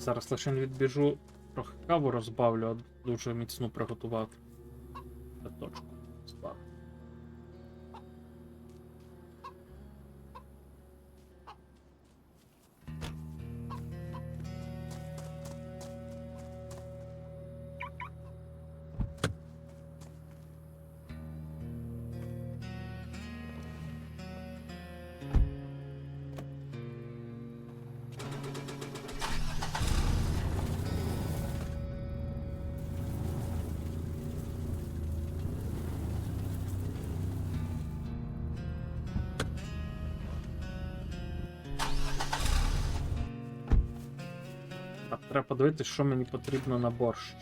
Зараз лише відбіжу, трохи каву розбавлю, а дуже міцну приготувати. Це точку. Спав. Так, треба подивитися, що мені потрібно на борщ.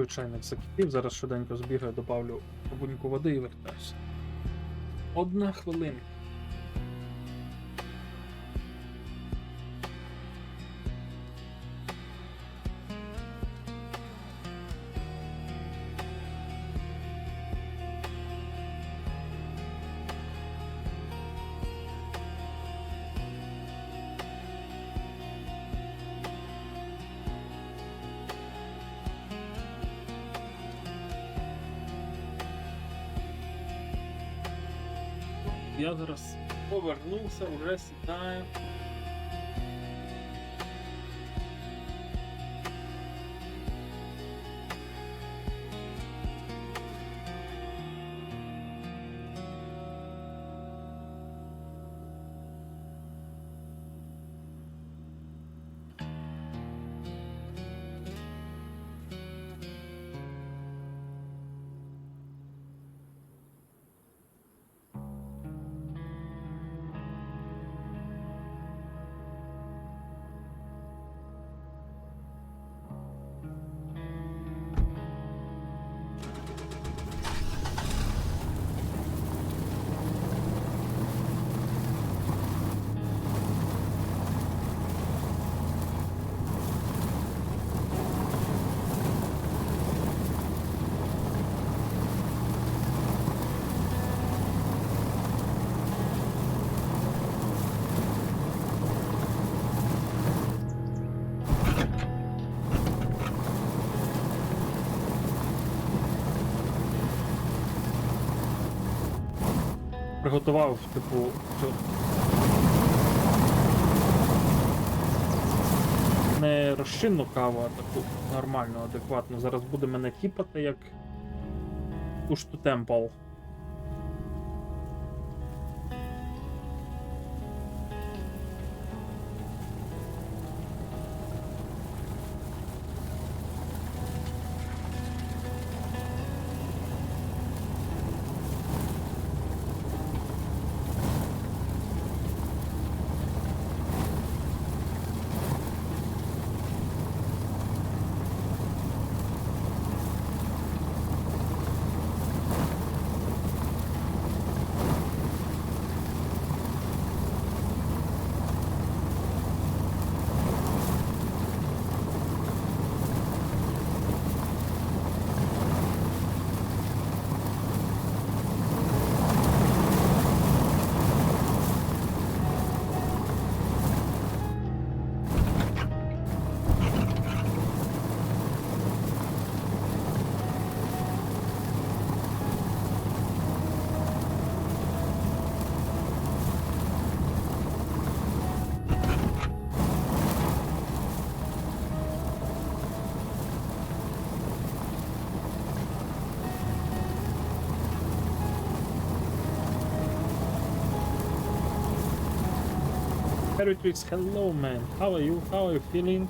Чайник закипів, зараз швиденько збігаю, добавлю буньку води і вертаюся. 1 хвилина. Я зараз повернувся, вже сідаю. Приготував, типу, не розчинну каву, а таку нормальну, адекватну. Зараз буде мене тіпати як Push to Temple. Territories. Hello, man. How are you? How are you feeling?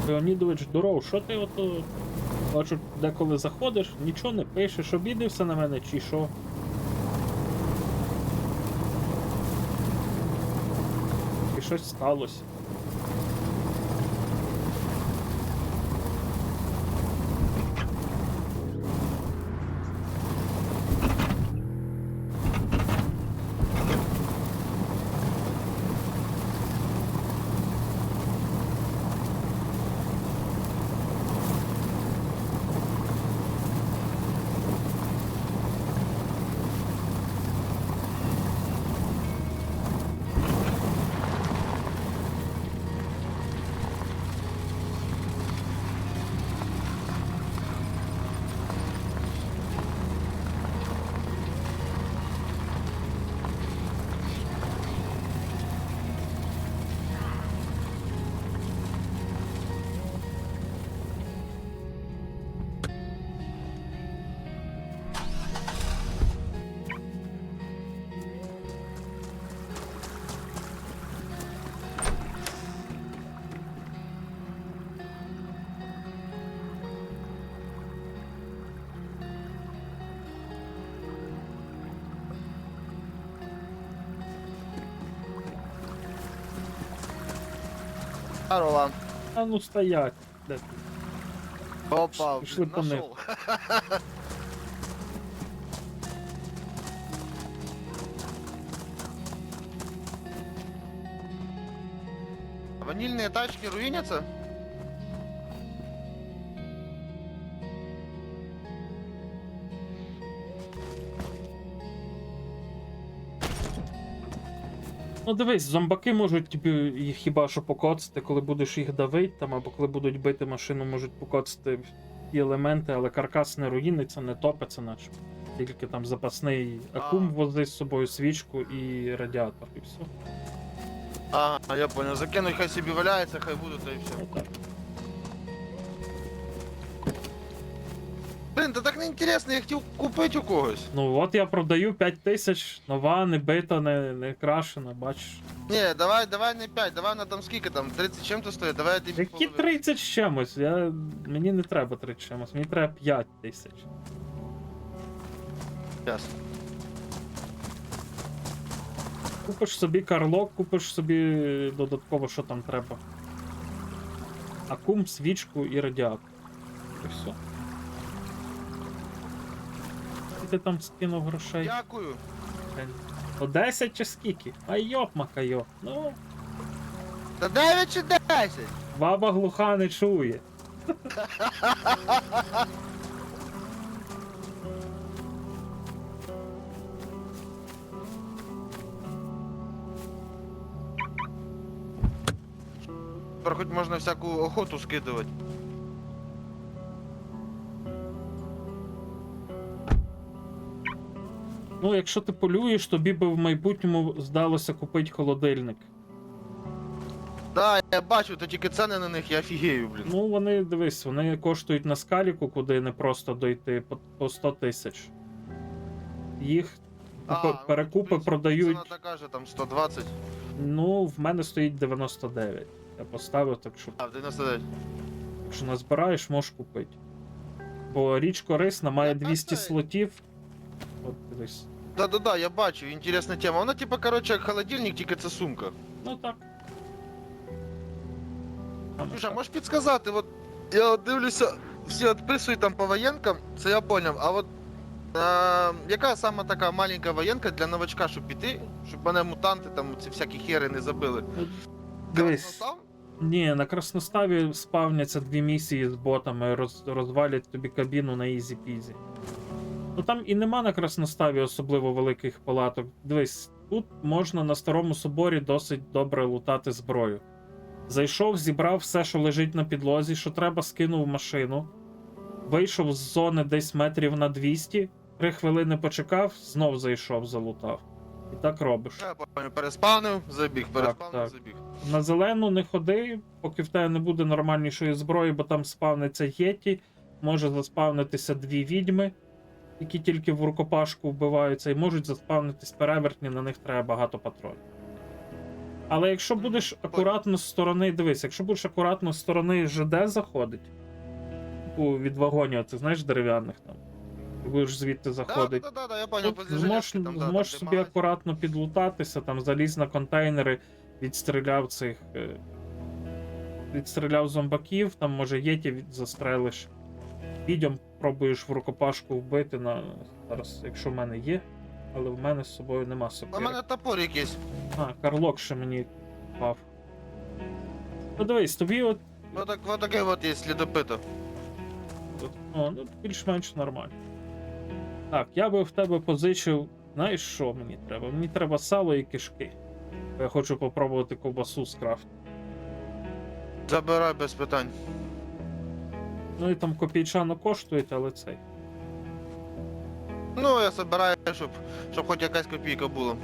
Леонідович, здоров, що ти ото... Бачу, деколи заходиш, нічого не пишеш, обідився на мене чи що? І щось сталося. Здорово. А ну стоять. Де ти? Опа, Пішли по них. нашел. Ванильные тачки руинятся? Ну дивись, зомбаки можуть тобі їх хіба що покоцати, коли будеш їх давити там, або коли будуть бити машину, можуть покоцати ті елементи, але каркас не руїниться, не топиться, наче. Тільки там запасний акум вози з собою, свічку і радіатор, і все. А, я понял. Закинуть, хай себе валяется, хай будут, и все. Отак. Блін, та так не інтересно, я хотів купити у когось. Ну от я продаю 5000, нова, не бита, не крашена, бачиш. Ні, давай не 5, давай на там скільки там, 30 чим-то стоїть, давай я тобі Які половину. 30 з чимось? Мені не треба 30 з чимось, мені треба 5000. Ясно. Купиш собі карлок, купиш собі додатково, що там треба. Акум, свічку і радіатор. І все. І ти там скинув грошей. Дякую. О 10 чи скільки? А йоп макайо. Ну, Та 9 чи 10? баба глуха не чує. Тепер хоч можна всяку охоту скидувати. Ну, якщо ти полюєш, тобі би в майбутньому здалося купити холодильник. Да, я бачу, то тільки ціни на них, я офігею, блін. Ну, вони, дивись, вони коштують на скаліку, куди не просто дойти, по 100 тисяч. Їх перекупи в принципі, продають. Ціна така же, там 120. Ну, в мене стоїть 99. Я поставив, так що, А, в 99. якщо назбираєш, можеш купити. Бо річ корисна, має Я 200 поставив. слотів. От дивись. Да-да-да, я бачу, інтересна тема. Вона типа, короче, як холодильник, тільки це сумка. Ну так. Саме Слушай, так. можеш підсказати, от я от дивлюся, всі відписують там по воєнкам, це я поняв, а от яка сама така маленька воєнка для новачка, щоб піти, щоб мене мутанти там ці всякі хери не забили? Дивись. Красностав? Ні, на Красноставі спавняться 2 місії з ботами, розвалять тобі кабіну на ізі-пізі. Ну там і нема на Красноставі особливо великих палаток. Дивись, тут можна на Старому Соборі досить добре лутати зброю. Зайшов, зібрав все, що лежить на підлозі, що треба, скинув в машину. Вийшов з зони десь метрів на 200, 3 хвилини почекав, знов зайшов, залутав. І так робиш. Я поняв, переспавнив, забіг, переспавнив, так. забіг. На зелену не ходи, поки в тебе не буде нормальнішої зброї, бо там спавниться єті, може заспавнитися 2 відьми, які тільки в рукопашку вбиваються, і можуть заспавнитись перевертні, на них треба багато патронів. Але якщо будеш акуратно з сторони, дивись, якщо будеш акуратно з сторони ЖД заходить, типу від вагонів, ти знаєш, дерев'яних там, і будеш звідти заходити. Да, я поняв, Тут возле зможеш, железки там, да, зможеш там, собі де магазин. акуратно підлутатися, там заліз на контейнери, відстріляв цих. Відстріляв зомбаків, там може єті застрелиш. Відьом пробуєш в рукопашку вбити на. Зараз, якщо в мене є, але в мене з собою нема У сокири. мене топор якийсь. А, карлок ще мені впав. Ну дивись, тобі от. Вот таке от є слідопито. О, ну більш-менш нормально. Так, я би в тебе позичив. Знаєш що мені треба? Мені треба сало і кишки. Я хочу попробувати ковбасу скрафтити. Забирай без питань. Ну і там копійчано коштують, але цей. Ну, я собираю, щоб хоч якась копійка була.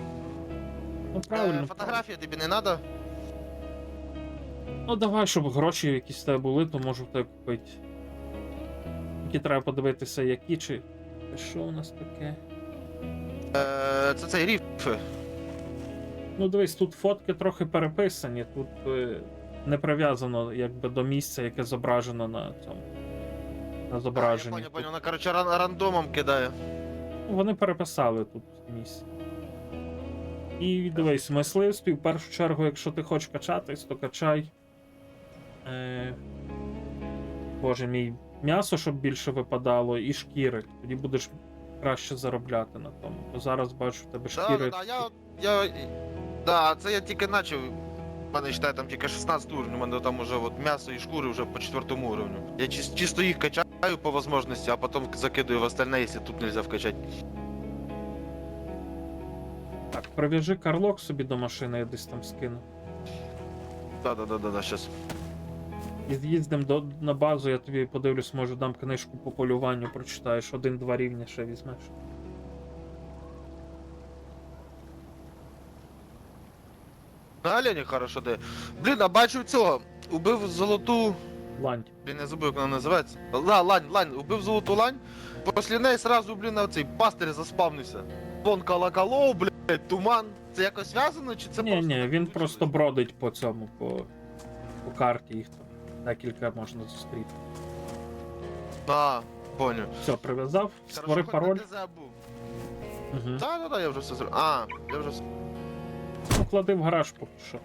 Ну правильно. Фотографія тобі не треба? Ну давай, щоб гроші якісь в тебе були, то можу в тебе купити. Тільки треба подивитися, які чи. Що у нас таке? Це цей ріф. Ну дивись, тут фотки трохи переписані, тут не прив'язано якби до місця, яке зображено на цьому. На зображенні. Я понял, вона, короче, рандомом кидає. Ну, вони переписали тут місце. І дивись, в мисливстві, в першу чергу, якщо ти хочеш качатись, то качай. Боже мій, м'ясо, щоб більше випадало, і шкіри. Тоді будеш краще заробляти на тому. Бо зараз бачу, в тебе шкіри. Да, це я тільки почав. У мене, вважаю, там тільки 16 уровень, у мене там уже от м'ясо і шкури вже по 4 уровню. Я чисто їх качаю по можливості, а потім закидаю в остальне, якщо тут нельзя вкачати. Так, прив'яжи карлок собі до машини, я десь там скину. Да, щас. І з'їздимо на базу, я тобі подивлюсь, може дам книжку по полюванню, прочитаєш, 1-2 рівня ще візьмеш. На олені хорошо де. Блін, а бачу цього. Убив золоту Лань. Блін, я забув, як вона називається. Да, лань, убив золоту лань. Після неї сразу, блін, на цей пастир заспавнився. Вон колоколов, блядь, туман. Це якось зв'язано, чи це Ні, просто... ні, так він вийшло? просто бродить по цьому, по карті, їх там декілька можна зустріти. А, поняв. Все, прив'язав, створи Хорошо, хоч пароль. на ДЗ був. Угу. Да, я вже все зробив. А, я вже все. Ну, клади в гараж поки що.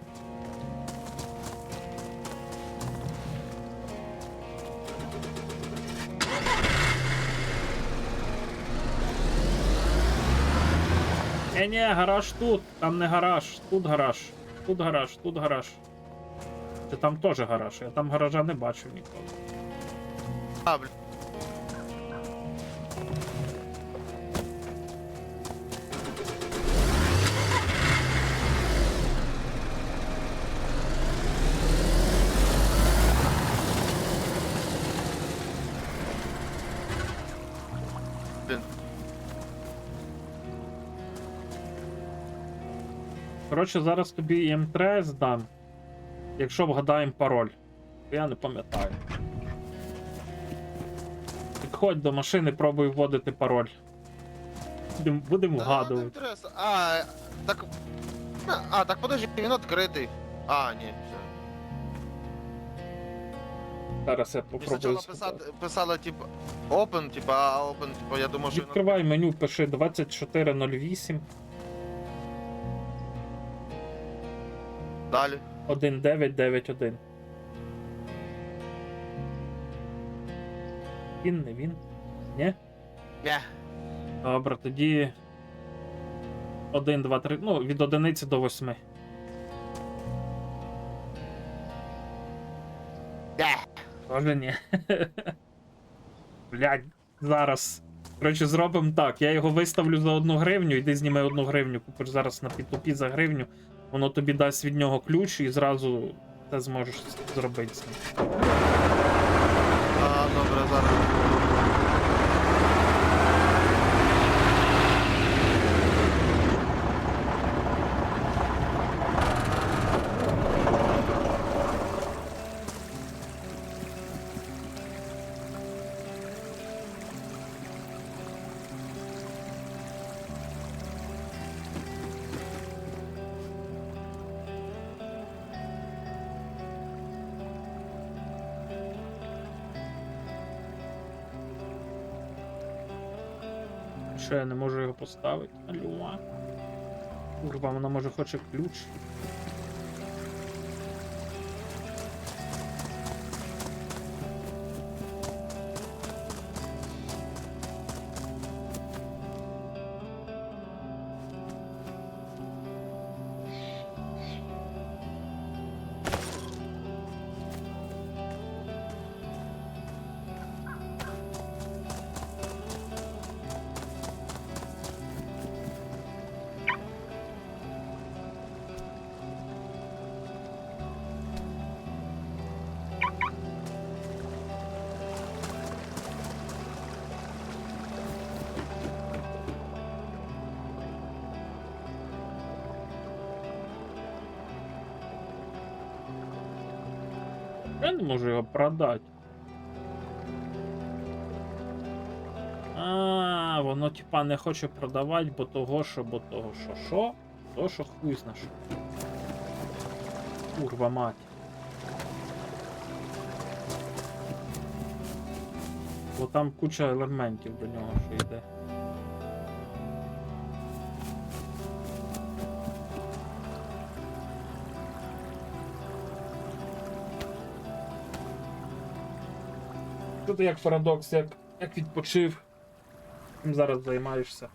Ні, гараж тут, там не гараж, тут гараж, тут гараж, тут гараж. Чи там теж гараж? Я там гаража не бачив ніколи. А, блін. Блін. Коротше, зараз тобі ІМ3 здам, якщо вгадаємо пароль. Я не пам'ятаю. Підходь до машини, пробуй вводити пароль. Будемо Та, вгадувати. інтересно. Так подожди, він відкритий. Ні, все. Зараз я Мені попробую. спочатку писали, типу, open, я думав, що він... Відкривай меню, пиши 2408 Далі. 1991. Він, не він? Ні? Ні. Добре, тоді 1, 2, 3, ну, від 1 до 8. Ні. Може ні. Блядь, зараз. Коротше, зробимо так. Я його виставлю за 1 гривню, іди зніми 1 гривню, купиш зараз на P2P за гривню. Воно тобі дасть від нього ключ і зразу ти зможеш зробити з ним. Добре, зараз. Що я не можу його поставити? Алло. Курва, вона може хоче ключ. Я не можу його продати. Воно типа не хоче продавати, бо того, що. То, що хуй зна що. Курва мать. Бо там куча елементів до нього, що йде. Тут як парадокс, як відпочив, чим зараз займаєшся.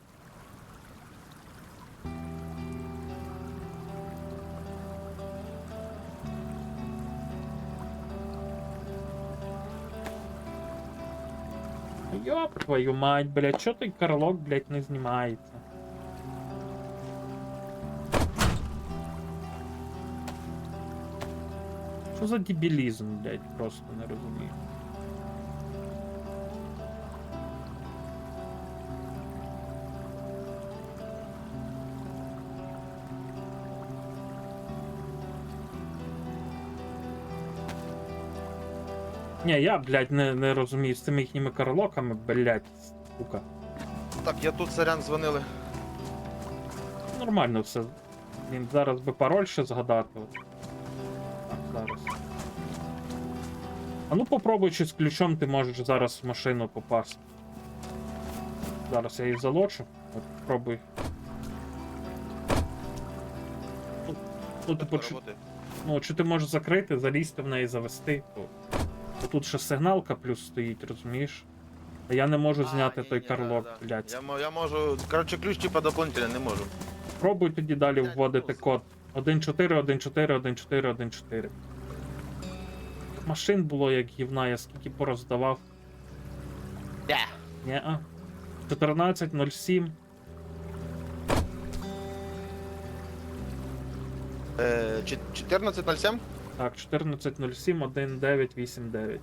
Йоп твою мать, блядь, чо той карлок, блядь, не знімається? Що за дебілізм, блядь, просто не розумію. Ні, я, блядь, не розумію з цими їхніми карлоками, блядь, сука. Так, я тут, сорян, дзвонили. Нормально все. Він зараз би пароль ще згадати. От. Так, зараз. А ну попробуй, чи з ключом ти можеш зараз в машину попасти. Зараз я її залочу. От, пробуй. Ну, типу, чи, Роботи. ну, чи ти можеш закрити, залізти в неї, завести. То тут ще сигналка плюс стоїть, розумієш? А я не можу зняти той карлок, да. блядь. Я можу, короче, ключ типа дополнительно не можу. Пробуй тоді далі Блядь, вводити ну, код 1.4.1.4.1.4.1.4. Машин було як гівна, я скільки пороздавав. Неа. 14.07. 14.07? Так, 14.07, 1989.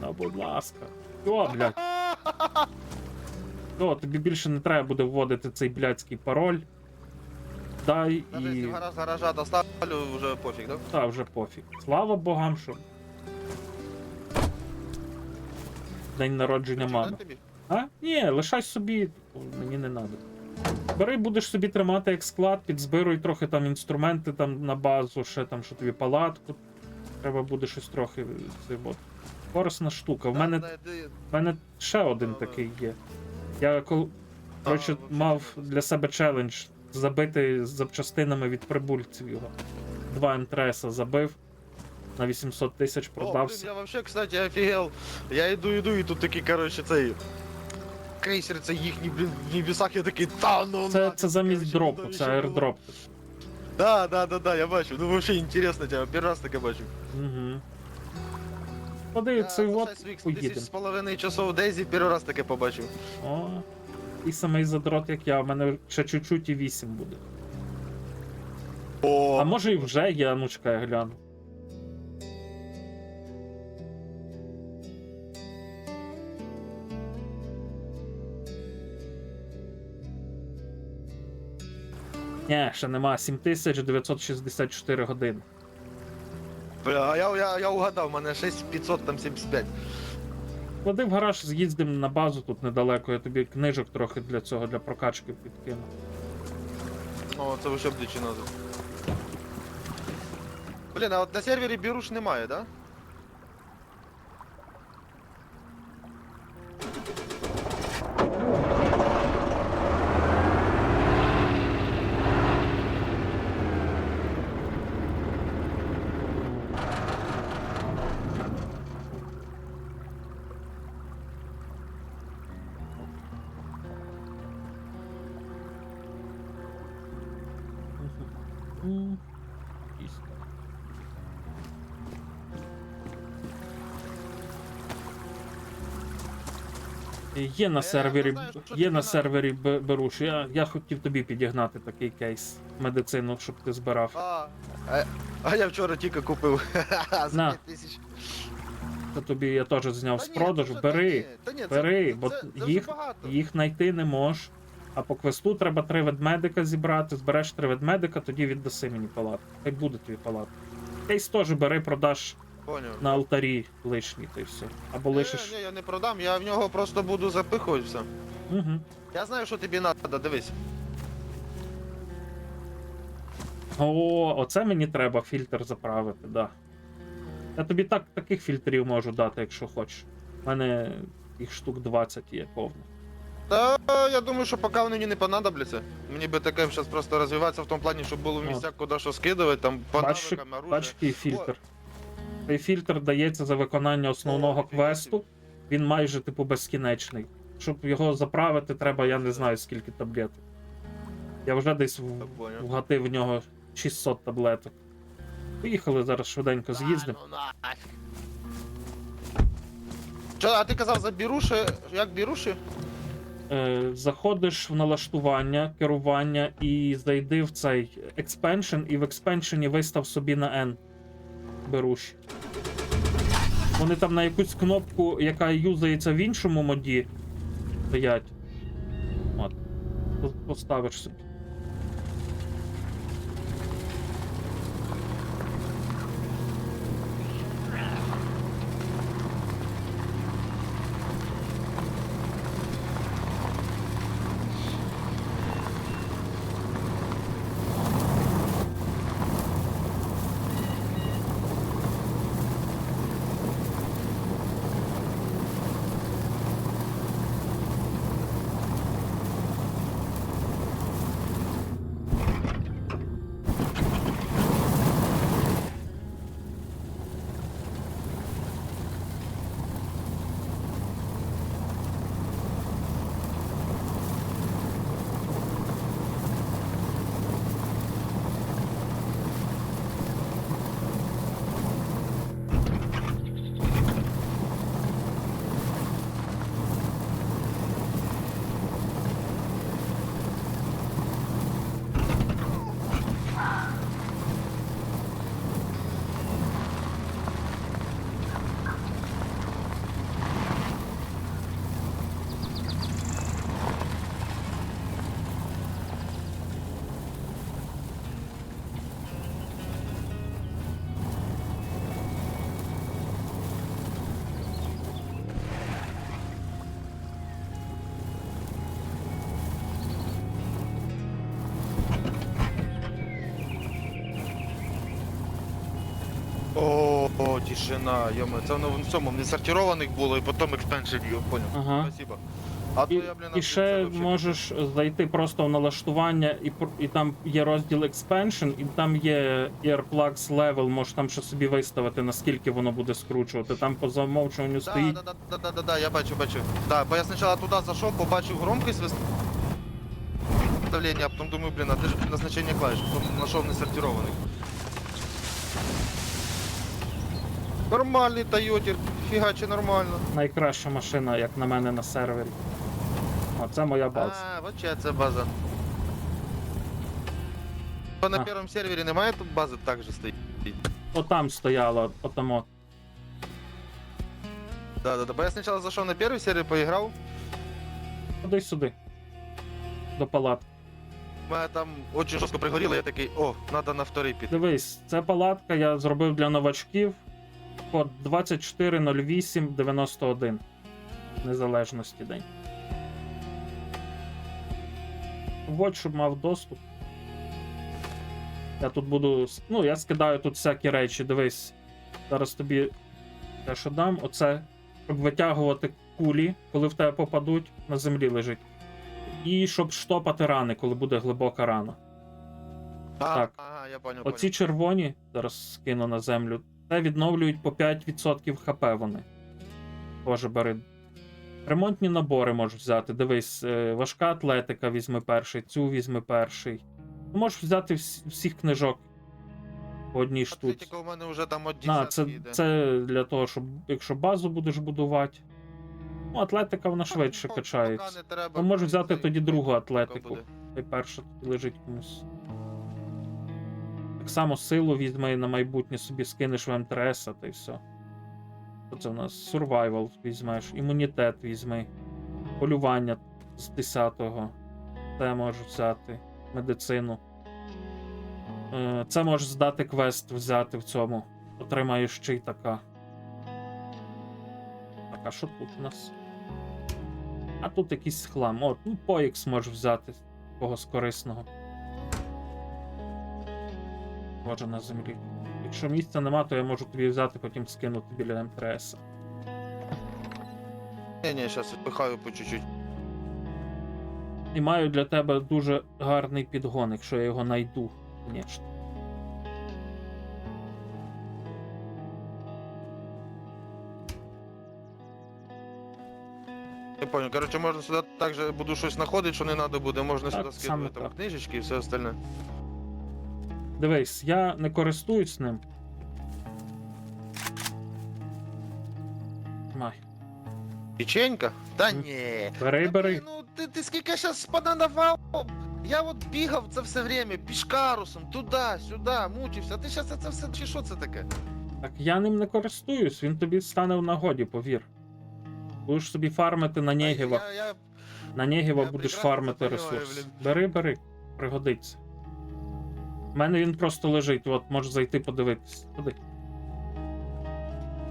А, будь ласка. О, блядь. О, тобі більше не треба буде вводити цей блядський пароль. Дай Даже і... если гаража доставлю, уже пофиг, да? Та, вже пофіг. Слава богам, що... День народження Ключі мами. дати тобі? А? Ні, лишай собі, мені не треба. Бери, будеш собі тримати як склад, підзбируй трохи там інструменти там на базу, ще там, що тобі палатку. Треба буде щось трохи. Корисна штука. В мене ще один такий є. Я коротше, мав для себе челендж забити запчастинами від прибульців його. 2 МТРСа забив. На 800 тисяч О, блин, продався. я вообще, кстати, офигел. Я иду, и тут такие, короче, цей... Крейсер, це їхній, блін, в небесах, я такий, та ну Це замість дропу, це аердроп. Да, я бачу. Ну вообще интересно тебе, перший раз таке бачу. Угу. Ходи, цей от поїдемо. 10,5 часов Дейзі, перший раз таке побачив. О, і самий задрот, як я, в мене ще чуть-чуть і 8 буде. О, А може і вже є, ну чекай, я гляну. Ні, ще нема, 7964 години. бля, я угадав, у мене 6500, там 75. Клади в гараж, з'їздимо на базу тут недалеко, я тобі книжок трохи для цього, для прокачки підкину. О, це ви що б дичі назад. Блін, а от на сервері Біруш немає, да? Дійсно. Є на сервері, знаю, що є тобі на надо. сервері Беруш. Я хотів тобі підігнати такий кейс медицину, щоб ти збирав. А я вчора тільки купив. За На. 5000. Та тобі я теж зняв Та з ні, продажу. та Бери, ні, та ні, бери, це- бо це вже їх багато. знайти не можеш. А по квесту треба 3 ведмедика зібрати, збереш 3 ведмедика, тоді віддаси мені палатку. Хай буде тобі палатка. Кейс теж бери, продаш Поняв. на алтарі лишній, та й все. Або лишиш. Ні, я не продам, я в нього просто буду запихувати все. Угу. Я знаю, що тобі треба, дивись. О, оце мені треба фільтр заправити, да. Я тобі таких фільтрів можу дати, якщо хочеш. У мене їх штук 20 є повно. Та я думаю, що поки вони мені не понадобляться. Мені би таке зараз просто розвиватися в тому плані, щоб було місця, куди що скидувати, там по Бачиш, навикам, оружие. бачиш, який фільтр. Цей фільтр дається за виконання основного квесту. Він майже типу безкінечний. Щоб його заправити, треба, я не знаю скільки таблеток. Я вже десь поняв. вгатив в нього 600 таблеток. Поїхали зараз швиденько з'їздимо. Що, а ти казав за біруші? Як біруші? Заходиш в налаштування, керування і зайди в цей expansion, і в експеншені вистав собі на N. Беруші. Вони там на якусь кнопку, яка юзається в іншому моді, стоять. От. Поставиш собі. О, тишина, йома, це воно в цьому не сортированих було, і потім експеншн, я понял. Ага. Спасибо. А то І, я, блін, і ще можеш зайти просто в налаштування, і там є розділ Expansion, і там є Earplugs Level, можеш там ще собі виставити, наскільки воно буде скручувати. Там по замовчуванню стоїть. Да, я бачу. Да, бо я спочатку туди зайшов, побачив громкість виставлення, а потім думаю, блін, а де ж назначення клавіш, потім знайшов не сортированих. Нормальний Тойотір, фігаче нормально. Найкраща машина, як на мене, на сервері. О, це моя база. А, от чия це база. Бо на А. першому сервері немає тут бази, так же стоїть. Отам стояло, отамо. Да, бо я спочатку зайшов на перший сервер, поіграв, Ходи сюди. До палат. мене там дуже жорстко пригоріло, я такий, о, треба на вторий піти. Дивись, це палатка я зробив для новачків. Код 240891. Незалежності день. Вводь, щоб мав доступ. Я тут буду. Ну, я скидаю тут всякі речі. Дивись. Зараз тобі те, що дам. Оце, щоб витягувати кулі, коли в тебе попадуть, на землі лежить. І щоб штопати рани, коли буде глибока рана. Так. Ага, я понял. Оці червоні, зараз скину на землю, це відновлюють по 5% хп вони. Боже, бери. Ремонтні набори можеш взяти. Дивись, важка атлетика візьми перший, цю візьми перший. Ну, можеш взяти всіх книжок по одній штуці. Атлетика у мене вже там от На, 10 йде. це для того, щоб якщо базу будеш будувати. Ну, атлетика вона швидше качається. Ну, можеш взяти тоді другу атлетику. Хай перша тоді лежить комусь. Так само силу візьми на майбутнє собі скинеш в МТС, та й все. Що це в нас? Survival візьмеш, імунітет візьми, полювання з 10-го. Це можеш взяти, медицину. Це можеш здати квест взяти в цьому. Отримаєш ще й така. Так, а що тут у нас? А тут якийсь хлам. От, ну, поїкс можеш взяти когось корисного. Може на землі. Якщо місця нема, то я можу тобі взяти, потім скинути біля МТС. Ні, зараз відпихаю по чуть-чуть. І маю для тебе дуже гарний підгон, якщо я його знайду, звісно. Я понял. Короче, можна сюди також буду щось знаходити, що не треба буде, можна Так, сюди саме скидувати там так. книжечки і все остальне. Дивись, я не користуюсь ним. Май. Печенька? Та Мгм. ні. Бери, Та, бери. блін, ну ти скільки зараз понадавав? Я от бігав це все время, пішкарусом, туди-сюди, мучився. А ти зараз це все, чи що це таке? Так я ним не користуюсь, він тобі стане в нагоді, повір. Будеш собі фармити на Нєгівах. Я На Нєгіва я будеш прекрасно фармити це понимаю, ресурс. блін. Бери, пригодиться. У мене він просто лежить, от можеш зайти подивитись. Туди.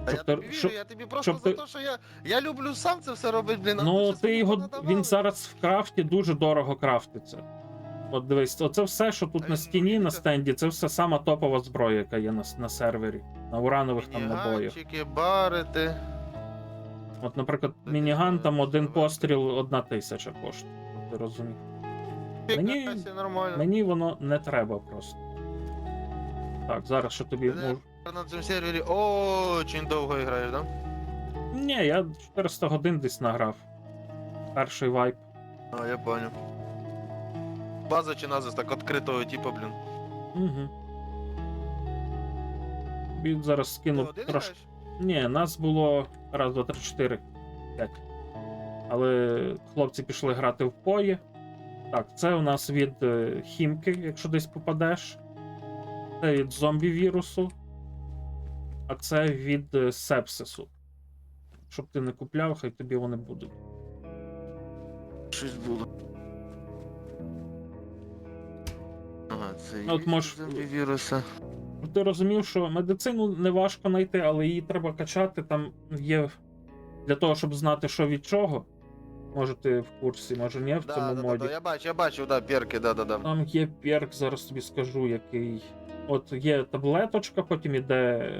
Та я Щоб ти- тобі вірю, щоб- я тобі просто щоб за ти- те, що я люблю сам це все робити, блін. а Ну, щас ти мені його. понадавали. Він зараз в крафті дуже дорого крафтиться. От дивись, оце все, що тут А на він стіні, на буде? стенді, це все сама топова зброя, яка є на сервері. На уранових там набоях. Мініганчики, барити. От, наприклад, Це мініган там один цікаво. постріл 1000 коштує. Щоб ти розумів. Мені- Фіга, нормально. Мені воно не треба просто. Так, зараз що тобі Ти можу. на цьому сервері очень довго граєш, да? Ні, я 400 годин десь награв. Перший вайп. А, я понял. База чи назис так відкритого типу, блін. Угу. Він зараз Ти скину один трошки. граєш? Ні, нас було 1, 2, 3, 4, 5. Але хлопці пішли грати в пої. Так, це у нас від хімки, якщо десь попадеш. Це від зомбі-вірусу. А це від сепсису. Щоб ти не купляв, хай тобі вони будуть. Щось було. Ага, це От є можеш- зомбі-віруси. Щоб ти розумів, що медицину не важко знайти, але її треба качати. Там є для того, щоб знати, що від чого. Може ти в курсі, може ні в цьому моді. Я бачу, да, перки, да. Там є перк, зараз тобі скажу, який. От є таблеточка, потім іде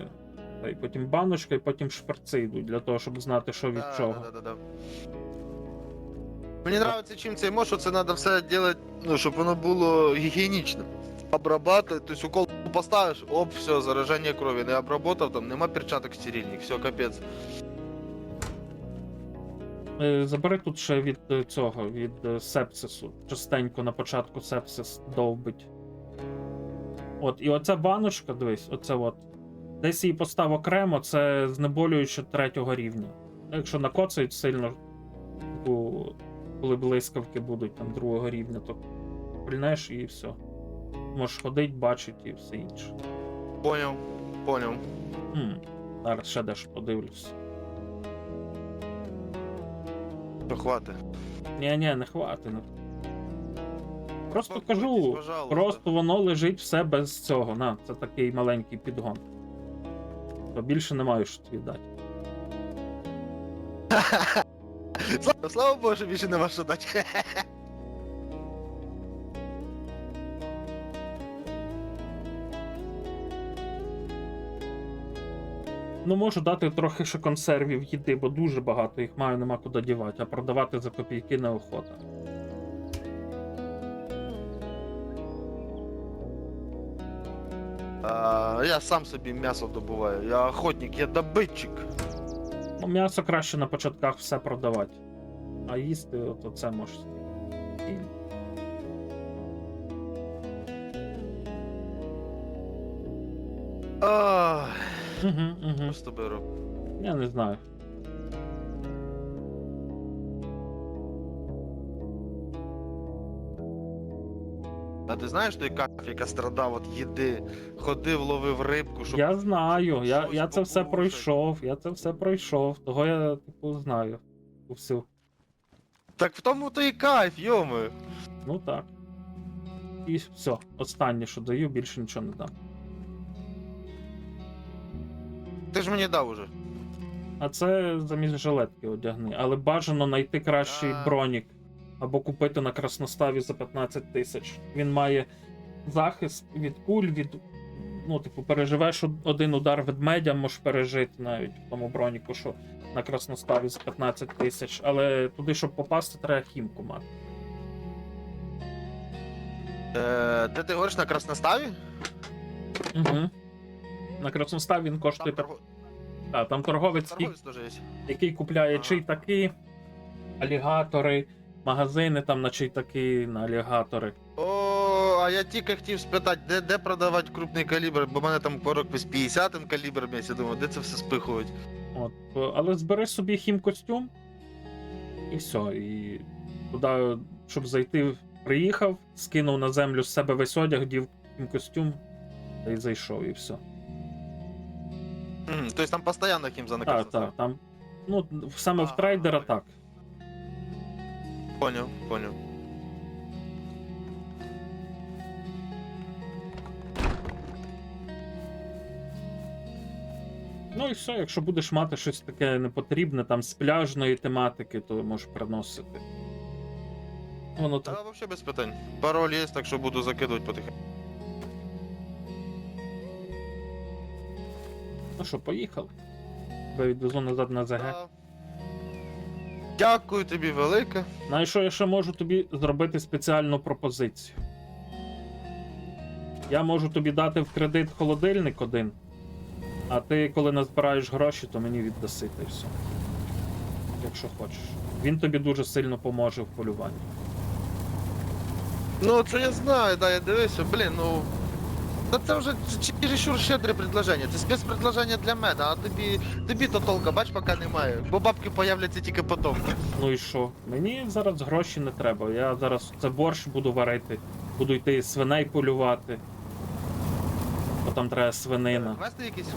цей, потім баночка і потім шперци йдуть, для того, щоб знати, що від чого. Да. Мені подобається, чим цей мод, що це треба все робити, ну, щоб воно було гігієнічним. Обрабатывать, то есть укол поставиш, оп, все, зараження крові, не обработав, там нема перчаток стерильних, все, капець. Забери тут ще від цього, від сепсису. Частенько на початку сепсис довбить. От, і оця баночка, дивись, оце от. Десь її постав окремо, це знеболююче 3-го рівня. Якщо накоцають сильно, типу, коли блискавки будуть там 2-го рівня, то пильнеш і все. Можеш ходити, бачити і все інше. Понял. Зараз ще дещо подивлюсь. То хватить. Ні, не хватить. Просто Успокойтесь, кажу, пожалуйста. просто воно лежить все без цього. На, це такий маленький підгон. То більше не маю що тобі дати. Слава Богу, що більше нема що дати. Ну, можу дати трохи ще консервів їди, бо дуже багато їх маю, нема куди дівати, а продавати за копійки неохота. Я сам собі м'ясо добуваю. Я охотник, я добитчик. Ну, м'ясо краще на початках все продавати. А їсти, от оце можеш. Угу. Що з тобою робити? Я не знаю. А ти знаєш той каф, яка страдав від їди, ходив, ловив рибку, щоб... Я знаю, я щось це все покушать. пройшов, того я, типу, знаю. Всю. Так в тому то і кайф, йоми. Ну так. І все, останнє, що даю, більше нічого не дам. Ти ж мені дав уже. А це замість жилетки одягни. Але бажано знайти кращий А. бронік. Або купити на красноставі за 15 тисяч. Він має захист від куль, від. Ну, типу, переживеш один удар ведмедя, можеш пережити навіть в тому броніку, що на красноставі за 15 тисяч. Але туди, щоб попасти, треба хімку мати. Де ти говориш, на красноставі? Угу. На красноставі він коштує. Там торговець, торговець теж є. який купляє Ага. чайтаки, алігатори, магазини там на чайтаки, на алігатори. О, а я тільки хотів спитати, де продавати крупний калібр, бо в мене там порок з 50-м калібром, я думаю, де це все спихувати? От. Але збери собі хімкостюм і все. І туди, щоб зайти, приїхав, скинув на землю з себе весь одяг, дів хімкостюм та й зайшов, і все. Тобто там постійно хім за Так, так, там. Ну, саме в трейдера так. Поняв. Ну і все, якщо будеш мати щось таке непотрібне, там з пляжної тематики, то можеш приносити. Воно Та так. взагалі без питань. Пароль є, так що буду закидувати потихеньку. Ну що, поїхав. Тебе відвезу назад на ЗГ. Та. Дякую тобі велике. Знаєш, що я ще можу тобі зробити спеціальну пропозицію? Я можу тобі дати в кредит холодильник один, а ти, коли назбираєш гроші, то мені віддаси та й все. Якщо хочеш. Він тобі дуже сильно поможе в полюванні. Ну, це я знаю, да, я дивився, блін, ну... Та це вже чересчур щедре предложення. Це спецпредложення для мене, а тобі то толка, бач, поки немає. Бо бабки появляться тільки потім. Ну і що? Мені зараз гроші не треба. Я зараз це борщ буду варити, буду йти свиней полювати. Бо там треба свинина. Квести якісь?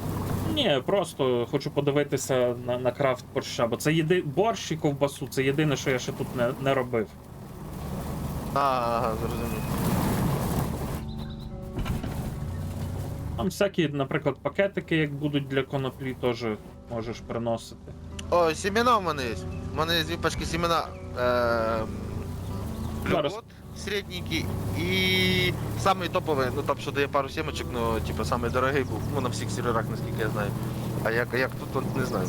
Ні, просто хочу подивитися на крафт борща, бо це борщ і ковбасу, це єдине, що я ще тут не робив. Ага, зрозумів. Там всякі, наприклад, пакетики, як будуть для коноплі, теж можеш приносити. О, семена в мене є. У мене є дві пачки семена. Зараз. Любот середненький і самий топовий, ну там що дає пару сімочок, ну типу самий дорогий був, ну на всіх серверах, наскільки я знаю. А як тут, то не знаю.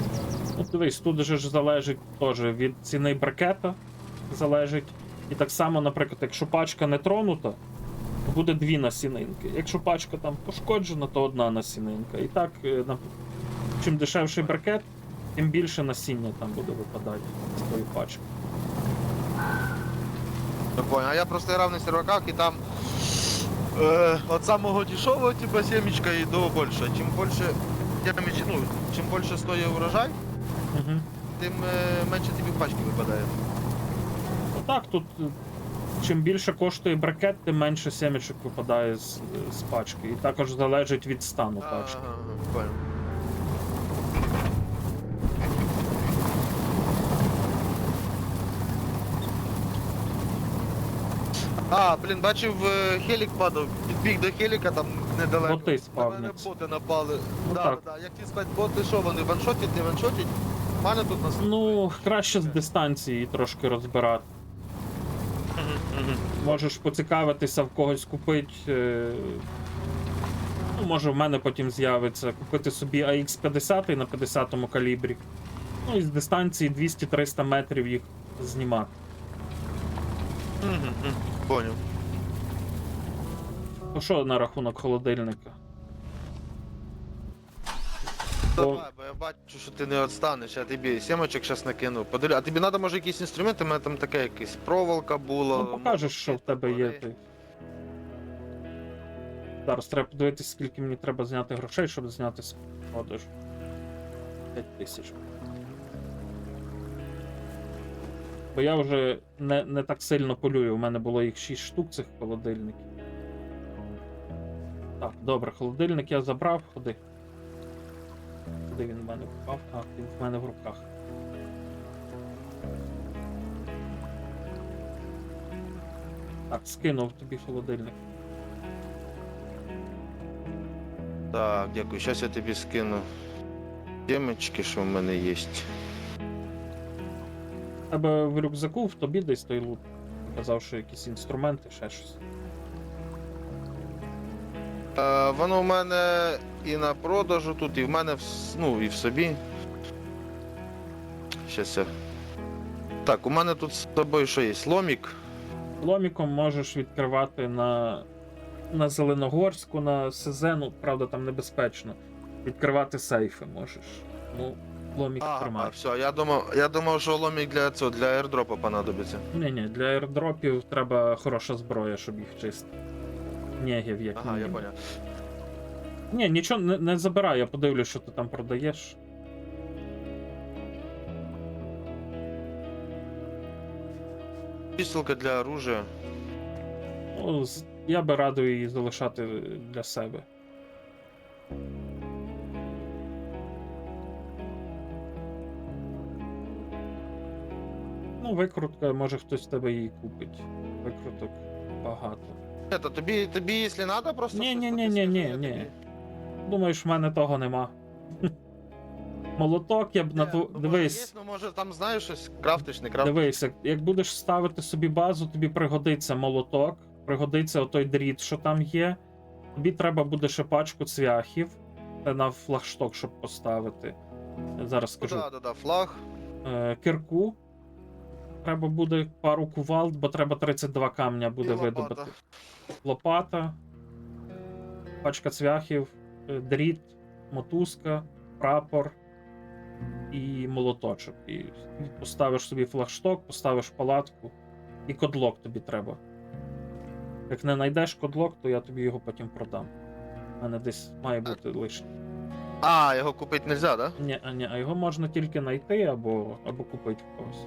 Ну, дивись, тут же ж залежить теж від ціни брикета, залежить. І так само, наприклад, якщо пачка не тронута, то буде 2 насінинки. Якщо пачка там пошкоджена, то 1 насінинка. І так, чим дешевший брикет, тим більше насіння там буде випадати з тої пачки. Я понял. А я просто грав на серваках і там от самого дешевого типа семечка і до більше. Чим більше чим більше стоїть урожай, Угу. тим менше тобі в пачки випадає. Отак, тут чим більше коштує брикет, тим менше семечок випадає з пачки. І також залежить від стану пачки. Ага, понял. А, блін, бачив, хелік падав, підбіг до хеліка там недалеко. Боти На мене спавняться. боти напали. Ну, да, так. да, як ті сказати, боти що вони, ваншотять, не ваншотять? У мене тут нас... Ну, краще з дистанції трошки розбирати. Можеш поцікавитися в когось купити. Ну, може в мене потім з'явиться. Купити собі AX50 на 50-му калібрі. Ну і з дистанції 200-300 метрів їх знімати. Понял. То що на рахунок холодильника? Давай, бо я бачу, що ти не відстанеш, я тобі сімочок зараз накину. Подивлю. А тобі треба, може, якісь інструменти? У мене там таке якась проволока була. Ну, покажеш, що в тебе є. Ти. Зараз треба подивитися, скільки мені треба зняти грошей, щоб зняти з продажу. 5000. Бо я вже не так сильно полюю, у мене було їх 6 штук цих холодильників. Так, добре, холодильник я забрав, ходи. Куди він в мене впав? А, він в мене в руках. Так, скинув тобі холодильник. Так, дякую. Зараз я тобі скину темочки, що в мене є. В тебе в рюкзаку в тобі десь той лут. Казав, що якісь інструменти, ще щось. Воно в мене і на продажу тут, і в мене і в собі. Щас я. Так, у мене тут з тобою що є? Ломік. Ломіком можеш відкривати на Зеленогорську, на Сезену, правда, там небезпечно. Відкривати сейфи можеш. Ну, ломік тримай. Все, я думав, що ломік для аірдропа понадобиться. Ні, для аірдропів треба хороша зброя, щоб їх чистити. Нєгів, як Ага, я мінімум. понял. Ні, нічого не забирай, я подивлюсь, що ти там продаєш. Пістолка для оружия. Ну, я би радив її залишати для себе. Ну, викрутка, може хтось в тебе її купить. Викруток багато. Это, тобі, якщо треба, просто... Ні. тобі. Думаєш, в мене того нема. Молоток я б на ту. Дивись. Може там знаєш щось, крафтиш, не крафтиш. Дивись, як будеш ставити собі базу, тобі пригодиться молоток, пригодиться отой дріт, що там є. Тобі треба буде ще пачку цвяхів. Це на флагшток, щоб поставити. Зараз скажу. Да, флаг. Кирку. Треба буде пару кувалд, бо треба 32 камня буде видобити. Лопата. Пачка цвяхів, дріт, мотузка, прапор і молоточок. І поставиш собі флагшток, поставиш палатку, і кодлок тобі треба. Як не знайдеш кодлок, то я тобі його потім продам. У мене десь має бути лишній. Його купити не можна, да? Ні, а його можна тільки знайти або купити в когось.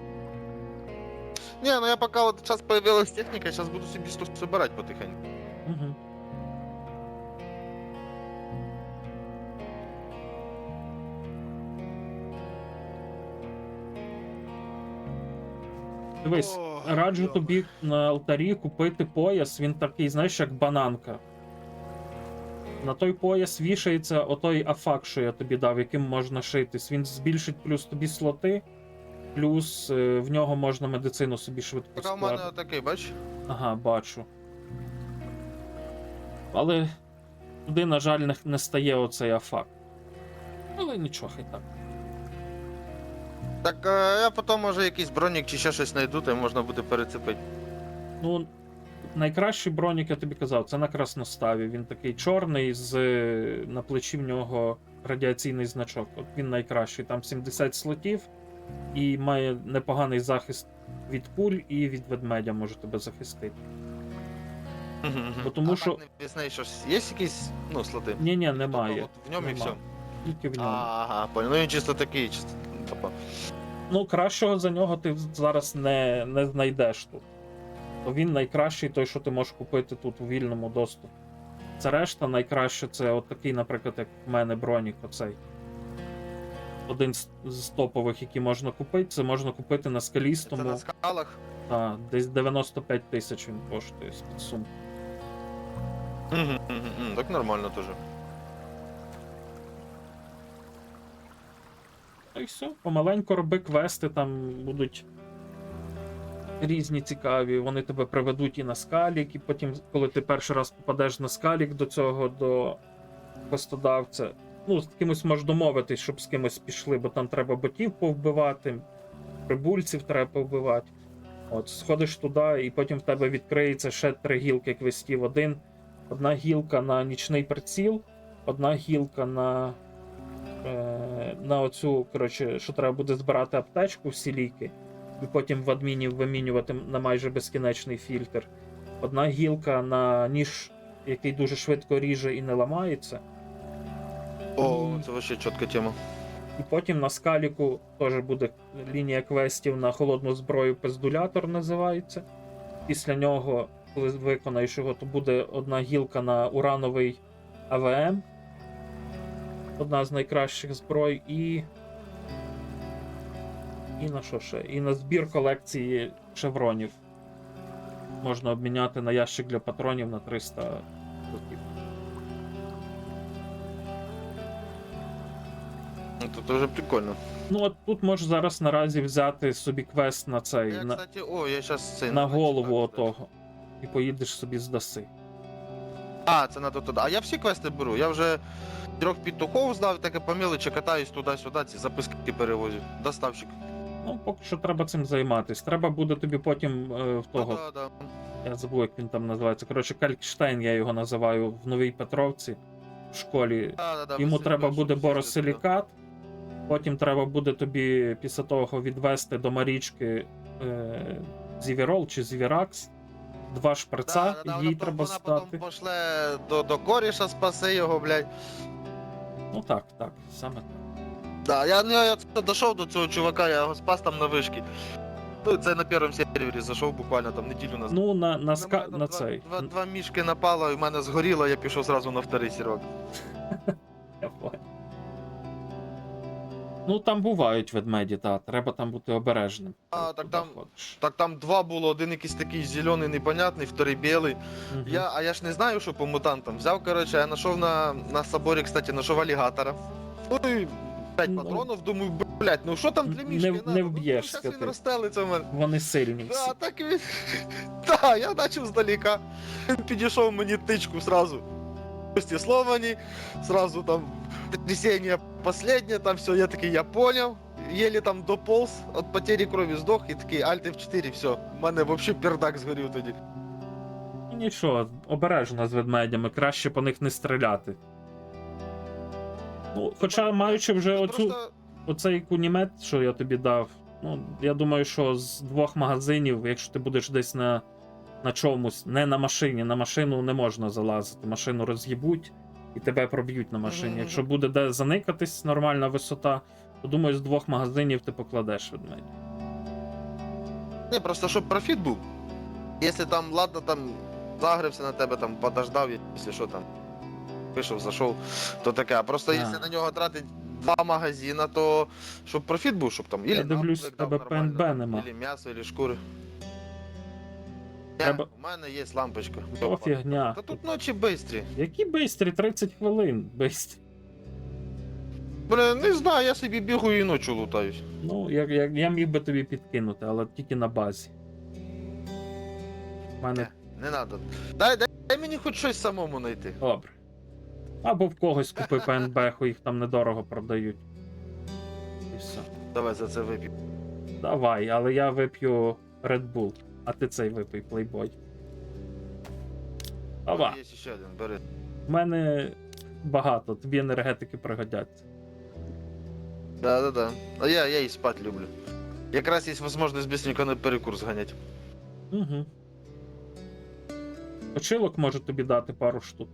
Ні, ну я поки от зараз появилась техніка, зараз буду собі собирати потихеньку. Угу. Дивись, раджу тобі на алтарі купити пояс, він такий, знаєш, як бананка. На той пояс вішається отой афак, що я тобі дав, яким можна шитись. Він збільшить плюс тобі слоти, плюс в нього можна медицину собі швидко Поки у складати. мене такий, бач? Ага, бачу. Але туди, на жаль, не стає оцей афак. Але нічого, хай так. Так я потім може якийсь бронік чи ще щось знайду, то можна буде перецепити. Ну, найкращий бронік, я тобі казав, це на красноставі. Він такий чорний, на плечі в нього радіаційний значок. От він найкращий. Там 70 слотів і має непоганий захист від пуль і від ведмедя може тебе захистити. Бо тому а що- так не вісний, щось є якісь, ну, слоти? Ні, немає. Тобто, от в ньому і Нема. все. Тільки в ньому. Ага, понял. Ну він чисто такий, чисто. Типа. Ну, кращого за нього ти зараз не знайдеш тут. То він найкращий, той, що ти можеш купити тут у вільному доступі. Це решта найкраще, це от такий, наприклад, як в мене бронік, оцей. Один з топових, які можна купити, це можна купити на Це скалістому. на скалах. Десь 95 тисяч він коштує з підсумку. Так нормально теж. Та й все. Помаленько роби квести, там будуть різні цікаві. Вони тебе приведуть і на скалік, і потім, коли ти перший раз попадеш на скалік до квестодавця, ну, з кимось можеш домовитись, щоб з кимось пішли, бо там треба ботів повбивати, прибульців треба повбивати. От, сходиш туди, і потім в тебе відкриється ще 3 гілки квестів. Одна гілка на нічний приціл, одна гілка на оцю, коротше, що треба буде збирати аптечку, всі ліки, і потім в адмінів вимінювати на майже безкінечний фільтр. Одна гілка на ніж, який дуже швидко ріже і не ламається. О, це вообще чітка тема. І потім на скаліку теж буде лінія квестів на холодну зброю, пездулятор називається. Після нього, коли виконаєш його, то буде одна гілка на урановий АВМ. Одна з найкращих зброй, і на що ще? І на збір колекції шевронів. Можна обміняти на ящик для патронів на 300 злотів. Ну, тут дуже прикольно. Ну от тут можеш зараз наразі взяти собі квест на цей, Я, на, кстати, я щас цей... на голову читаю, кстати. отого. І поїдеш собі здаси. А, це надо туди. А я всі квести беру. Я вже 3 петухов здав, таке по мелочі катаюсь туди-сюди, ці записки перевозю. Доставщик. Ну, поки що треба цим займатись. Треба буде тобі потім в того. Да. Я забув, як він там називається. Коротше, Калькштейн я його називаю в Новій Петровці в школі. Да, Йому ви треба себе, буде щоб боросилікат. Потім треба буде тобі після того відвести до Марічки Зівірол чи Зівіракс. 2 шприца, їй треба вона стати. потім пошле до коріша, спасе його, блядь. Ну так, саме так. Да, я дійшов до цього чувака, я його спас там на вишки. Ну, це на першому сервері зайшов буквально там неділю назад. Ну, на мене на там цей. Два мішки напало, і в мене згоріло, я пішов зразу на вторий сервер. Я понял. Ну, там бувають ведмеді, треба там бути обережним. А, коли так туди там- ходиш. Так там 2 було, один якийсь такий зелений, непонятний, вторий білий. Мгм. Я ж не знаю, що по мутантам. Взяв, короче, я знайшов на соборі, кстати, знайшов алігатора. Ну і 5 Ну. патронів, думаю, блядь, ну що там для Не- мішки? не надо? вб'єшся Ну, щас ти. він розстелиться в мене. Вони сильні всі. Да, так він. Да, я почав здаліка. Він підійшов мені тичку сразу. Гості сломані, сразу там трясение последнее, там все, я такий, я понял. Еле там дополз, от потери крові здох і такий Alt F4, все. У мене вообще пердак згорів тоді. Ну, нічого, обережно з ведмедями, краще по них не стріляти. Ну, хоча маючи вже Просто оцей кунімет, що я тобі дав, ну, я думаю, що з 2 магазинів, якщо ти будеш десь на чомусь, не на машині, на машину не можна залазити, машину роз'їбуть і тебе проб'ють на машині. Мгм. Якщо буде де заникатись, нормальна висота, то думаю, з 2 магазинів ти покладеш ведмедя. не, просто щоб профіт був. Якщо там, ладно, там загрився на тебе, там подождав, якщо що там. Вийшов, зайшов, то таке. А просто А. якщо на нього тратить 2 магазина, то щоб профіт був, щоб там Я ілі дивлюсь, навик в тебе дав нормально, ПНБ нема. Ілі м'ясо, ілі шкури. Треба- У мене є лампочка. О, фігня. Та тут ночі бистрі. Які бистрі, 30 хвилин, бистрі. Бля, не знаю, я собі бігаю і ночі лутаюсь. Ну, я міг би тобі підкинути, але тільки на базі. У мене Не надо. Дай мені хоч щось самому знайти. добре. Або в когось купи ПНБ, їх там недорого продають. І все. Давай за це вип'ю. Давай, але я вип'ю Red Bull, а ти цей випий, Playboy. Давай. Є ще один, бери. В мене багато, тобі енергетики пригодяться. Да. А я і спать люблю. Якраз є можливість быстренько на перекур зганяти. Угу. Очилок можу тобі дати пару штук.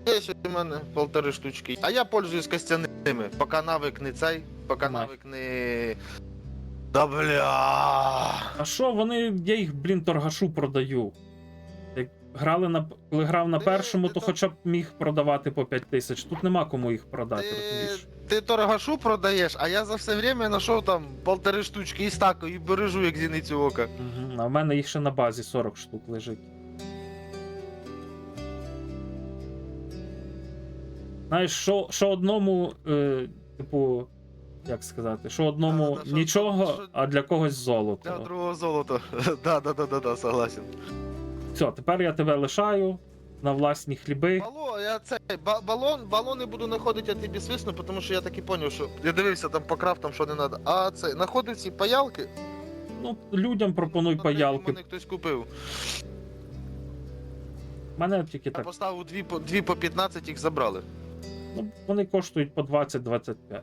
Є ще у мене 1,5 штучки. А я пользуюсь костяними, поки навик не цей, поки Май. навик не... Да бля. А що, я їх, торгашу продаю. Як коли грав на першому, то хоча б міг продавати по 5000. Тут нема кому їх продати, розумієш? Ти торгашу продаєш, а я за все время знайшов там 1,5 штучки і стаку, і бережу як зіницю ока. Угу. А в мене їх ще на базі 40 штук лежить. Знаєш, що одному, типу, як сказати, що одному Да, що- нічого, що- а для когось золото. Для другого золота. Да, согласен. Все, тепер я тебе лишаю на власні хліби. Алло, я цей балони буду знаходити, я тобі свисну, тому що я так і зрозумів, що я дивився там по крафтам, що не треба. А це знаходив ці паялки. Ну, людям пропонуй паялки. Мене хтось купив. Мене тільки Я так. поставив дві по 15, їх забрали. Ну, вони коштують по 20-25.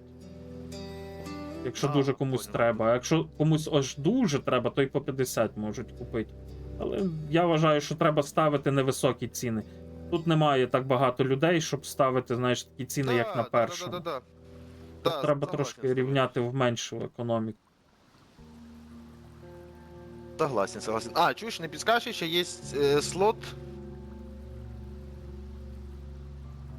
Якщо А, дуже комусь понял. треба. А якщо комусь аж дуже треба, то й по 50 можуть купити. Але я вважаю, що треба ставити невисокі ціни. Тут немає так багато людей, щоб ставити, знаєш, такі ціни, як на першому. Да. Тут треба трошки рівняти в меншу економіку. Согласен. А, чуєш, не підскажеш, ще є слот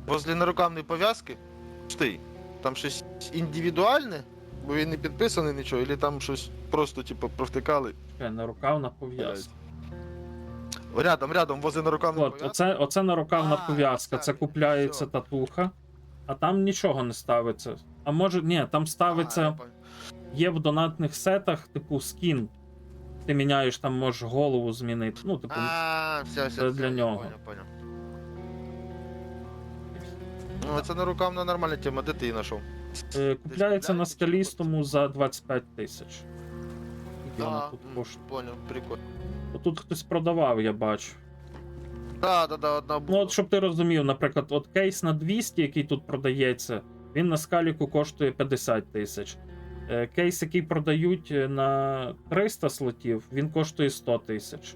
возле нарукавної пов'язки. Пустий. Там щось індивідуальне, бо він не підписаний нічого, або там щось просто, типу, провтикали. Чекай, нарукавна пов'язка. Рядом, возле нарукавної От, пов'язки. оце нарукавна А, пов'язка, це так, купляється всьо. татуха, а там нічого не ставиться. А може, ні, там А, я ставиться, понял. є в донатних сетах, типу, скін. Ти міняєш, там можеш голову змінити. Ну, типу, А, все, це для нього. Понял. Ну, це нарукавна нормальна тема, де ти її знайшов? купляється на купляєте чи скалістому за 25 тисяч. Скільки вона А, тут коштує? понял, прикольно. Тут хтось продавав, я бачу. Да, одна Ну, була. от щоб ти розумів, наприклад, от кейс на 200, який тут продається, він на скаліку коштує 50 тисяч. Кейс, який продають на 300 слотів, він коштує 100 тисяч.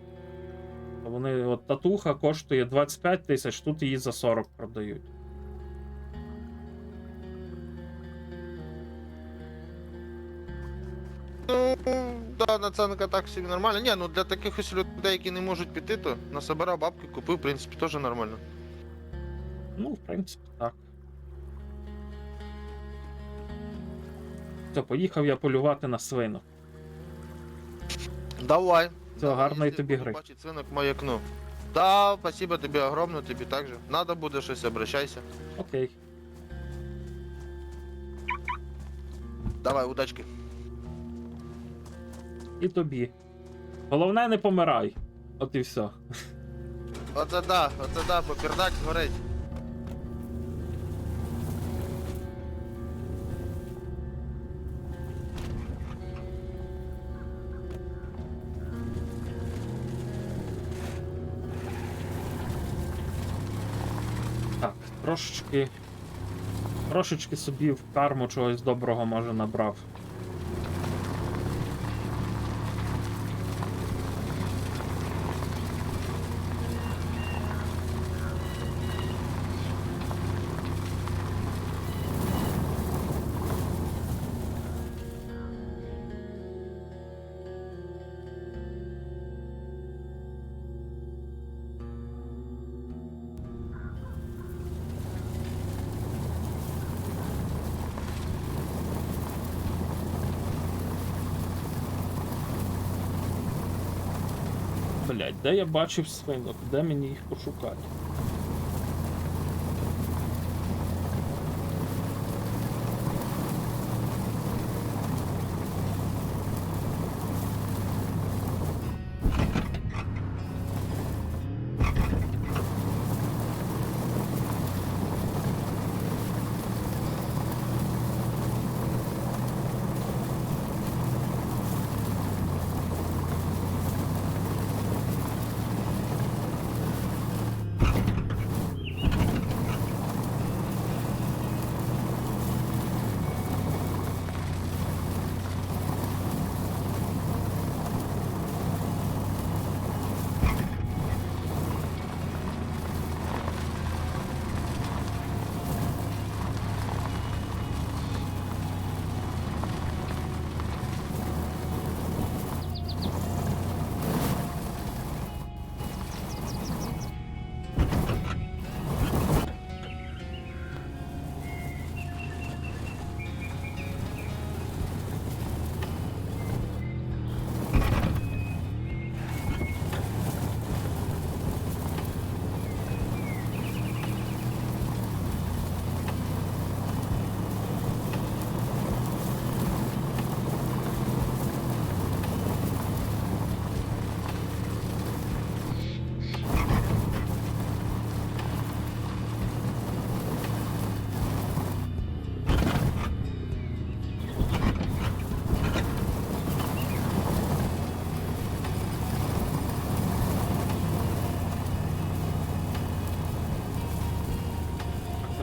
Вони, от татуха коштує 25 тисяч, тут її за 40 продають. Ну, да, наценка так собі нормально. Ні, ну для таких ось людей, які не можуть піти, то насобирав бабки, купив, в принципі, теж нормально. Ну, в принципі, так. Все, поїхав я полювати на свинок. Давай. Все, гарної Якщо тобі буду гри. бачити свинок, маякну. Да, спасибо тобі огромне, тобі також. Надо буде щось, обращайся. Окей. Давай, удачки. І тобі. Головне, не помирай. От і все. Оце да, попердак згорить. Так, трошечки собі в карму чогось доброго, може, набрав. Блять, де я бачив свинок? Де мені їх пошукати?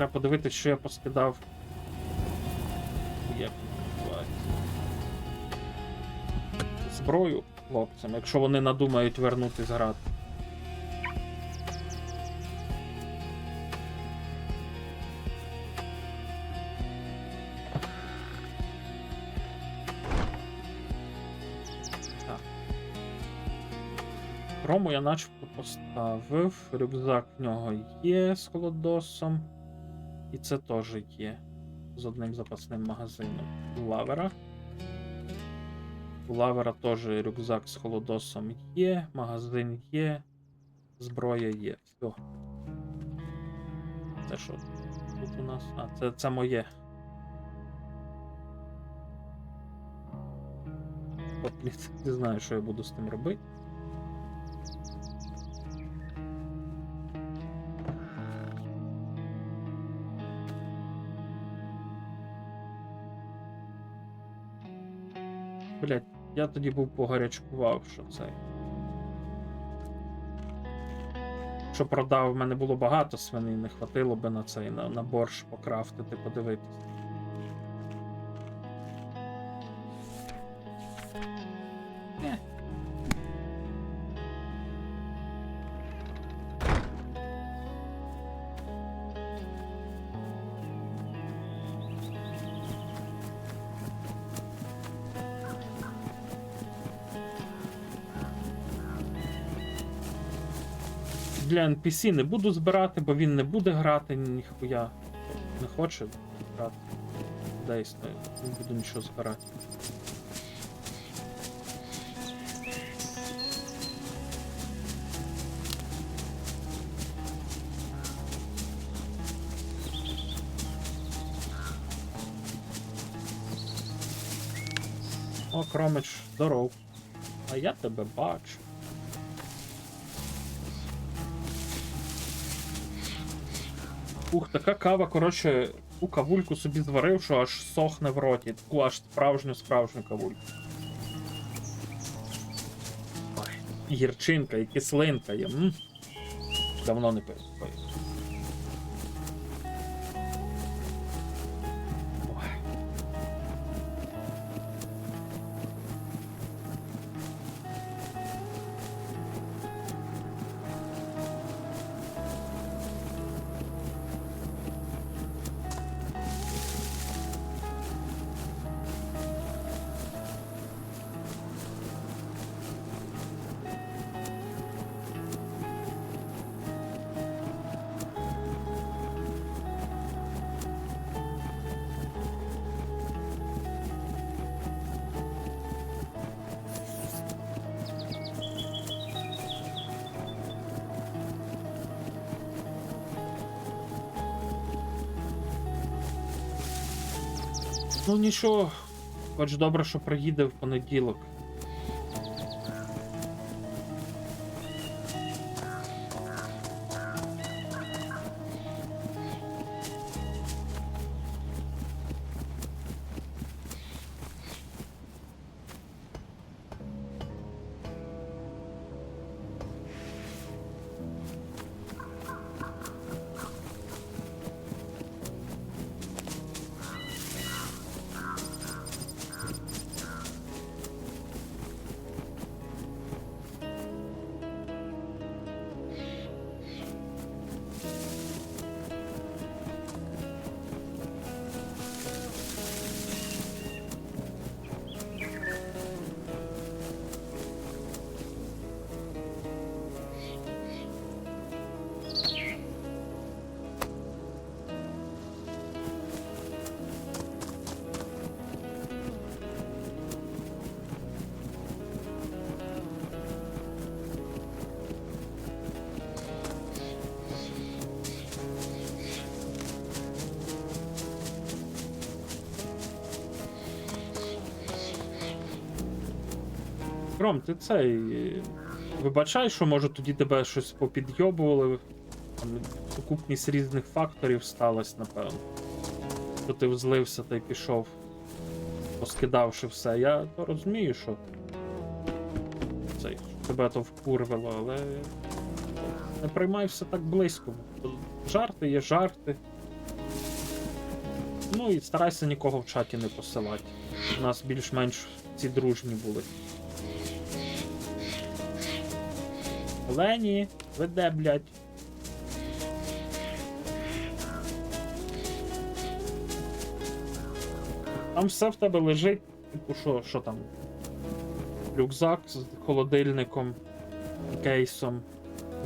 треба подивитись, що я поскидав. Як називається? Зброю хлопцям, якщо вони надумають вернути з град. Рому я начебто поставив, рюкзак в нього є з холодосом. І це теж є з одним запасним магазином. У лавера. У лавера теж рюкзак з холодосом є, магазин є, зброя є. Все. Це що тут у нас? А, це моє. От, не знаю, що я буду з тим робити. Блять, я тоді був погарячкував, що цей. Що продав, в мене було багато свиней, не хватило би на цей, на борщ покрафтити, подивитись. Для NPC не буду збирати, бо він не буде грати, ніхуя не хоче грати. Дійсно, не буду нічого збирати. О, Кромич, здоров. А я тебе бачу. Ух, така кава, коротше, таку кавульку собі зварив, що аж сохне в роті. Таку аж справжню кавульку. Ой, і гірчинка, і кислинка є. Давно не пив. Ой. Ну нічого, хоч добре, що приїде в понеділок. Ром, ти цей. Вибачай, що може тоді тебе щось попідйобували. Там сукупність різних факторів сталася, напевно. Що ти взлився та й пішов, поскидавши все. Я то розумію, що цей, що тебе то вкурвило, але не приймай все так близько. Жарти є жарти. Ну і старайся нікого в чаті не посилати. У нас більш-менш ці дружні були. Лені, ви де, блядь? Там все в тебе лежить, типу що там? Рюкзак з холодильником, кейсом,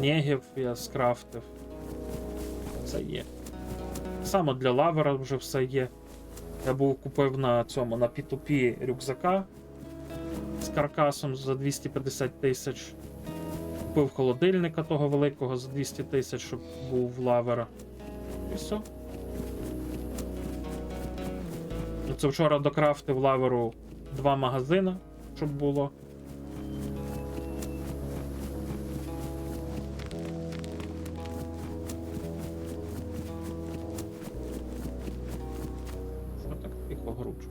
негів я скрафтив. Це є. Саме для лавера вже все є. Я був купив на цьому, на P2P рюкзака з каркасом за 250 тисяч. Купив холодильника того великого за 200 тисяч, щоб був в лавера. І все. Це вчора докрафтив лаверу 2 магазини, щоб було. Що так тихо гручу?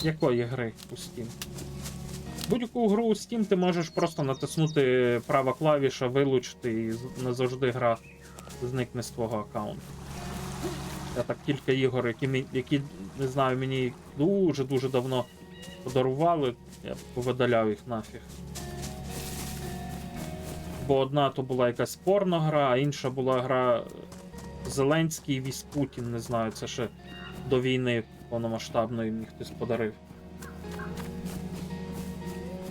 Якої гри у Steam? Будь-яку гру у Steam ти можеш просто натиснути права клавіша, вилучити і назавжди гра зникне з твого аккаунту. Я так кілька ігор, які не знаю, мені дуже-дуже давно подарували, я повидаляв їх нафіг. Бо одна то була якась порногра, а інша була гра Зеленський віз Путін, не знаю, це ще до війни повномасштабної мені хтось подарив.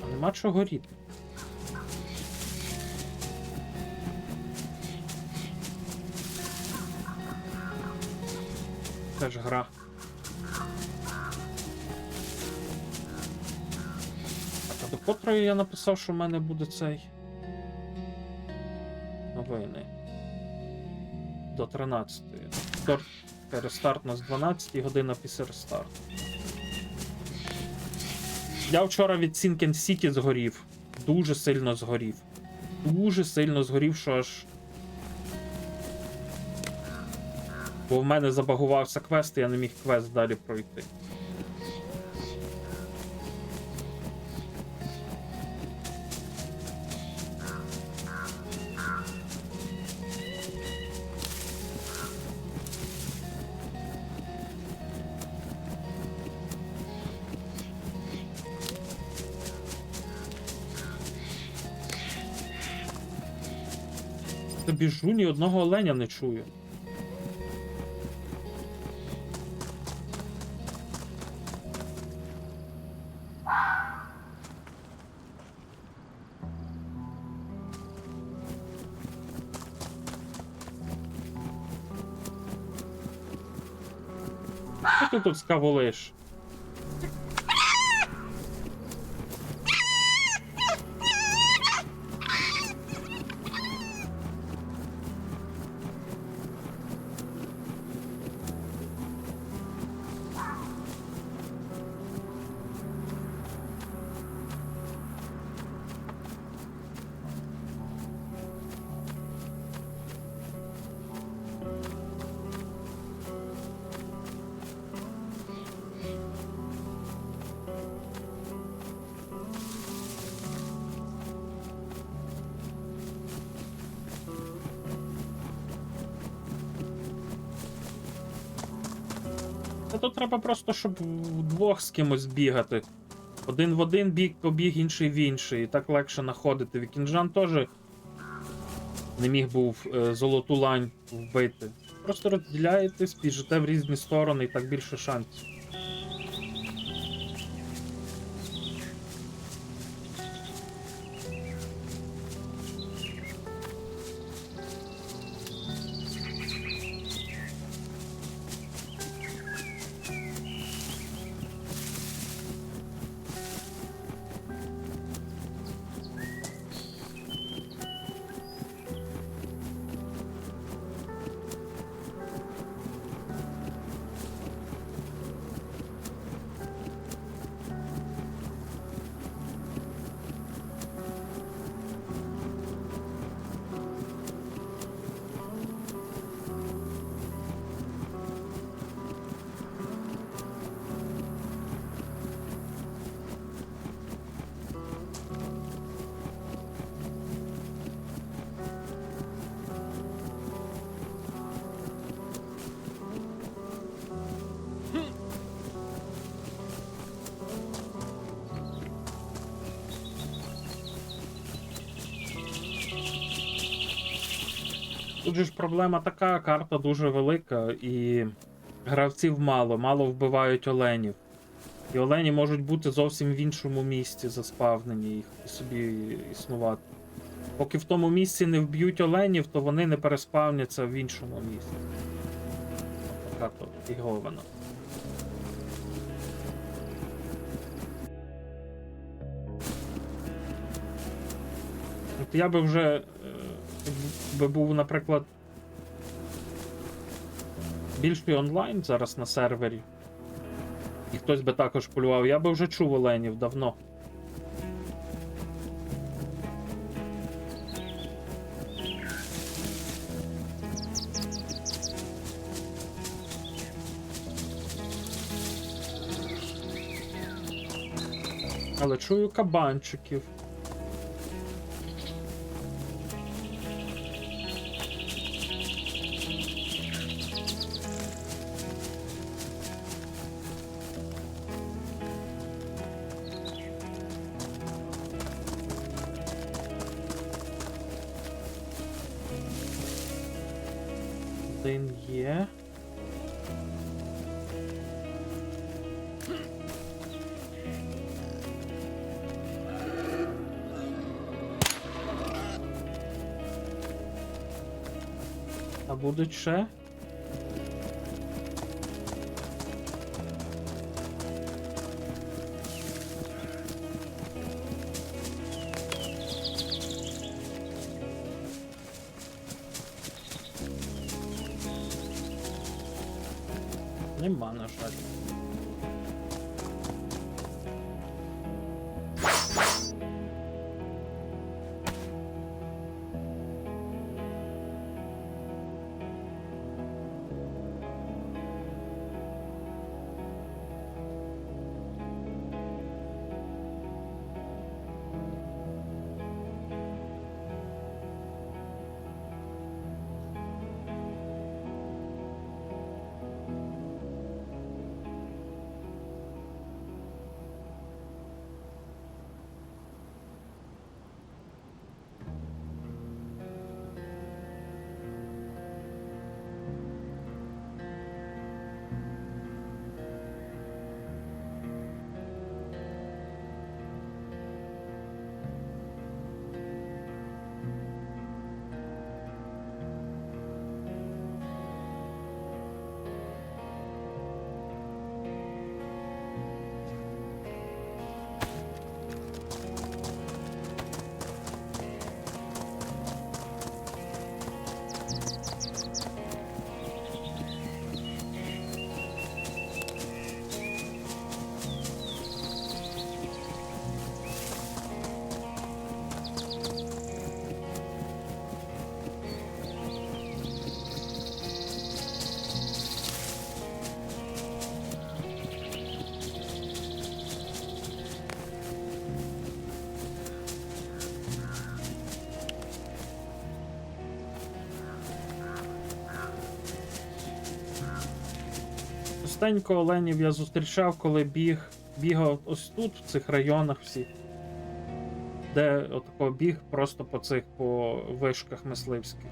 А нема чого горіти. Це ж гра. Так, а до котрої я написав, що в мене буде цей новини. До 13-ї. Рестарт у нас 12 година після рестарту. Я вчора від Sinking City згорів. Дуже сильно згорів. Дуже сильно згорів, що аж... Бо в мене забагувався квест, і я не міг квест далі пройти. Та біжу, ні одного оленя не чую. Що ти тут скаволиш? Та тут треба просто, щоб вдвох з кимось бігати. Один в один бік побіг, інший в інший. І так легше знаходити. Вікінджан теж не міг був золоту лань вбити. Просто розділяєтесь, біжите в різні сторони і так більше шансів. Тут же ж проблема така, карта дуже велика і гравців мало, мало вбивають оленів. І олені можуть бути зовсім в іншому місці заспавнені їх і собі існувати. Поки в тому місці не вб'ють оленів, то вони не переспавняться в іншому місці. Така то фігована. От я би вже би був, наприклад, більший онлайн зараз на сервері. І хтось би також полював, я би вже чув оленів давно. Але чую кабанчиків. Один є. А будуть ще? Нема, на жаль. Частенько оленів я зустрічав, коли бігав ось тут, в цих районах всіх, де отако біг просто по вишках мисливських.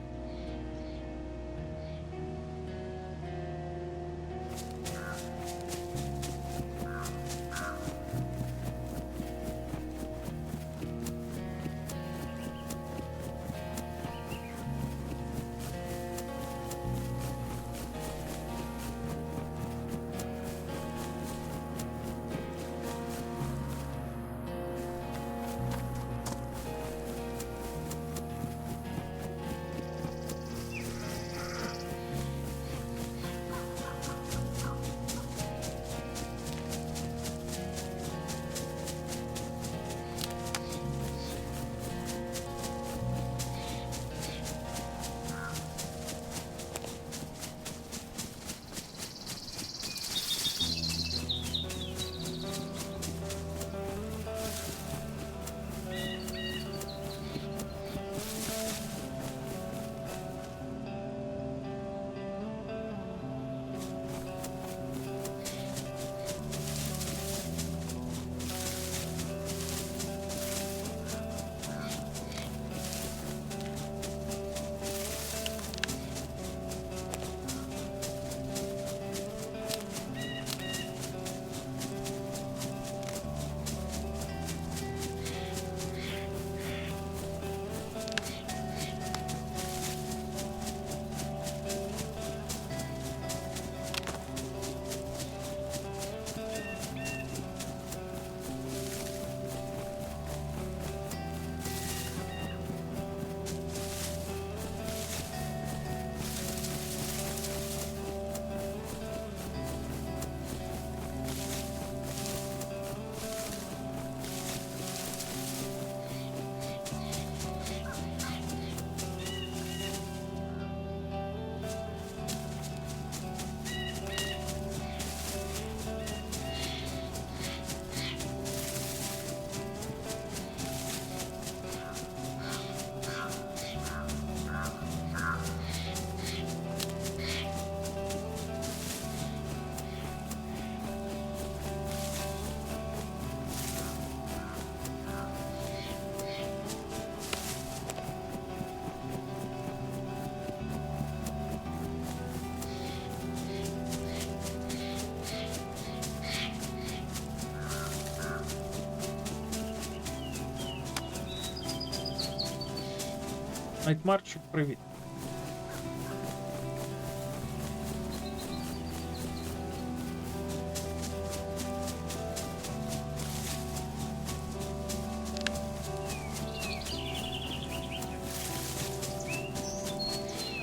Найтмарчик, привіт.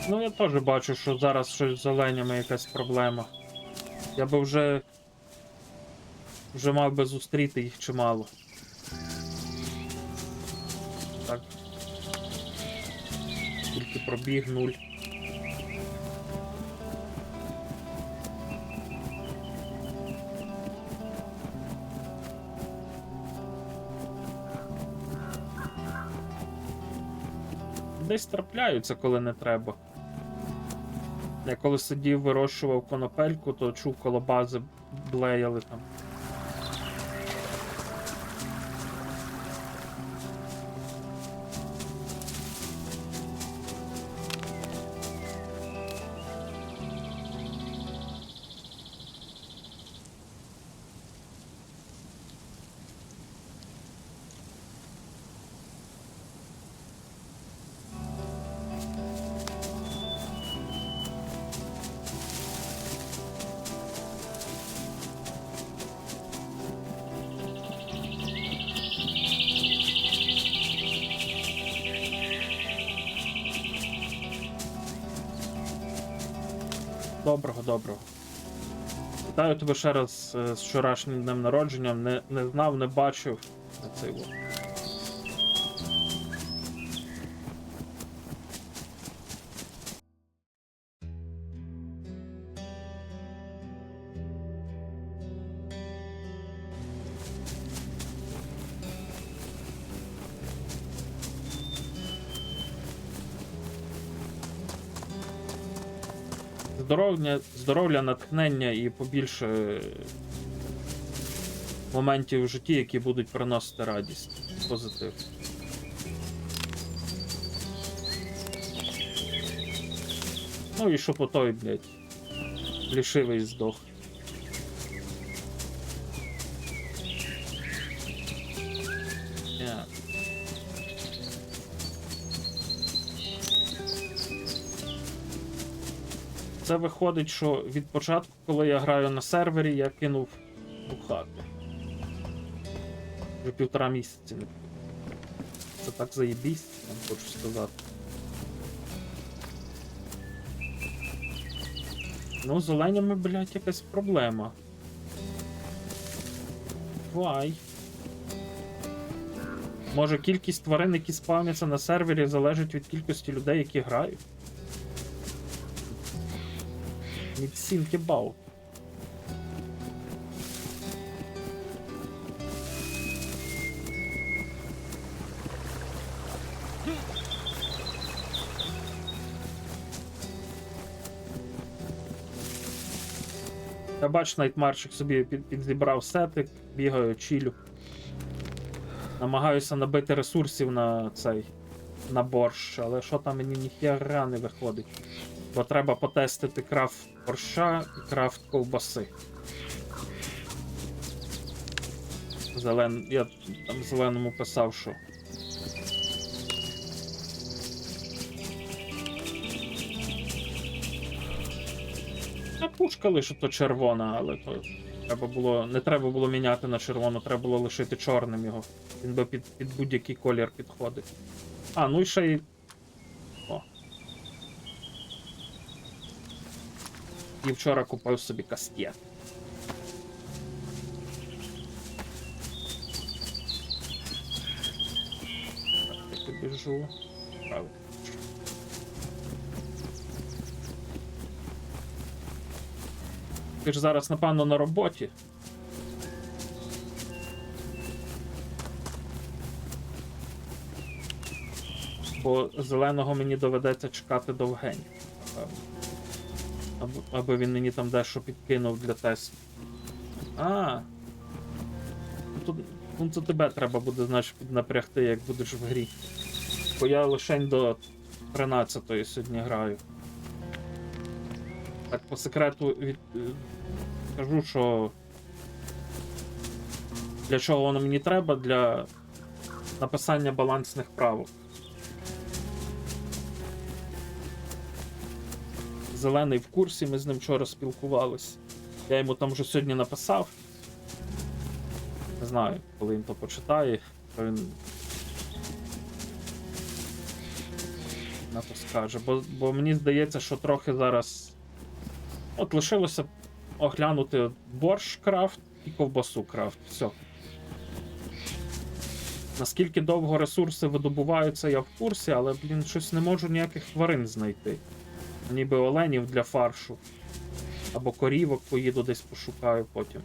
Ну, я теж бачу, що зараз щось з оленями якась проблема. Я би вже мав би зустріти їх чимало. Так. Тільки пробіг 0. Десь трапляються, коли не треба. Я коли сидів, вирощував конопельку, то чув, коло бази блеяли там. Доброго, доброго. Вітаю тебе ще раз з вчорашнім днем народження. Не знав, не бачив на цей вот. Здоров'я, натхнення і побільше моментів в житті, які будуть приносити радість, позитив. Ну і щоб отой, блядь, лішивий здох. Yeah. Це виходить, що від початку, коли я граю на сервері, я кинув бухати. Вже 1,5 місяці не пив. Це так заєбісь, я хочу сказати. Ну, з оленями, блядь, якась проблема. Why? Може, кількість тварин, які спавняться на сервері, залежить від кількості людей, які грають? Need think about. Я бачу, Найтмарчик собі підзібрав сетик, бігаю, чилю. Намагаюся набити ресурсів на цей, на борщ, але що там мені ніхіра не виходить. Бо треба потестити крафт борща і крафт ковбаси. Я там зеленому писав, що пушка лише то червона, але то не треба було міняти на червону, треба було лишити чорним його. Він би під будь-який колір підходить. А, ну і ще й... О. І вчора купив собі кастет. Так, я біжу. Правильно. Ти ж зараз, напевно, на роботі. Бо зеленого мені доведеться чекати довгенько, напевно. Аби він мені там дещо підкинув для тесту. Ну це тебе треба буде, значить, піднапрягти, як будеш в грі. Бо я лишень до 13-ї сьогодні граю. Так, по секрету кажу, що для чого воно мені треба? Для написання балансних правок. Зелений в курсі, ми з ним вчора спілкувались. Я йому там вже сьогодні написав. Не знаю, коли він то почитає, то він на то скаже. Бо мені здається, що трохи зараз. От лишилося оглянути борщ крафт і ковбасу крафт. Все. Наскільки довго ресурси видобуваються, я в курсі, але, блін, щось не можу ніяких тварин знайти. Ніби оленів для фаршу. Або корівок поїду десь пошукаю потім.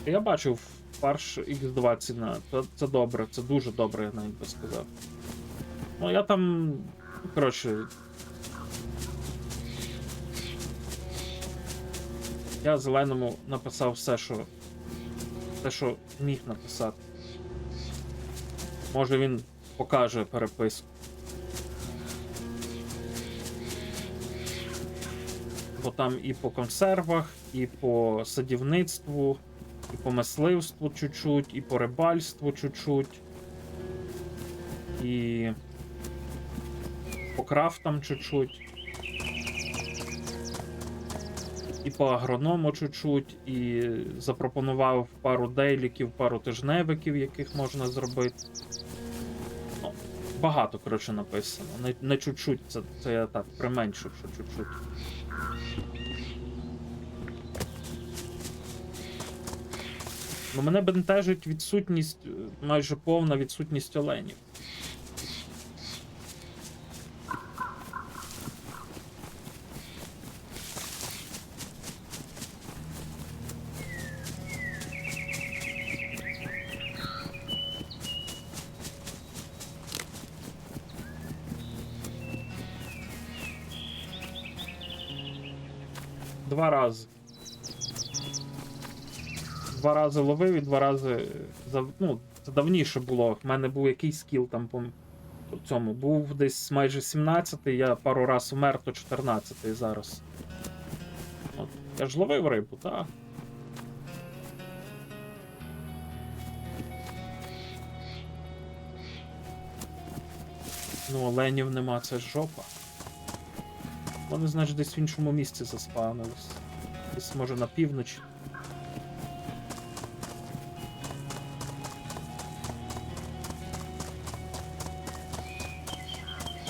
Я бачив фарш X2 ціна. Це добре, це дуже добре, я навіть би сказав. Ну я там. Коротше. Я зеленому написав все, що міг написати. Може він покаже переписку. Бо там і по консервах, і по садівництву, і по мисливству чуть-чуть, і по рибальству чуть-чуть. І по крафтам чуть-чуть. І по агроному чуть-чуть, і запропонував пару дейліків, пару тижневиків, яких можна зробити. Ну, багато, коротше, написано. Не чуть-чуть, це я так применшив, що чуть-чуть. Ну, мене бентежить відсутність, майже повна відсутність оленів. Два рази. Два рази ловив і два рази. Ну, це давніше було. В мене був якийсь скіл там по цьому. Був десь майже 17-й, я пару раз вмер, то 14-й зараз. От. Я ж ловив рибу, так. Ну, оленів нема, це ж жопа. Вони, значить, десь в іншому місці заспавнились. Десь, може, на півночі.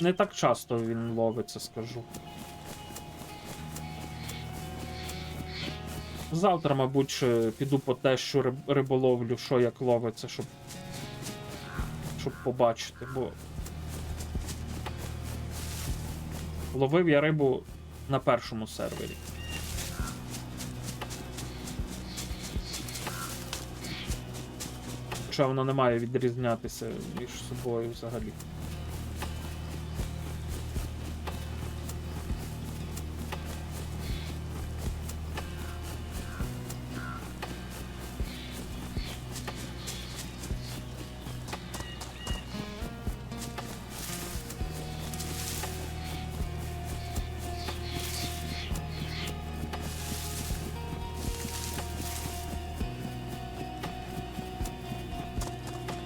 Не так часто він ловиться, скажу. Завтра, мабуть, ще піду по те, що риболовлю, що як ловиться, щоб побачити, бо ловив я рибу на першому сервері. Хоча воно не має відрізнятися між собою взагалі.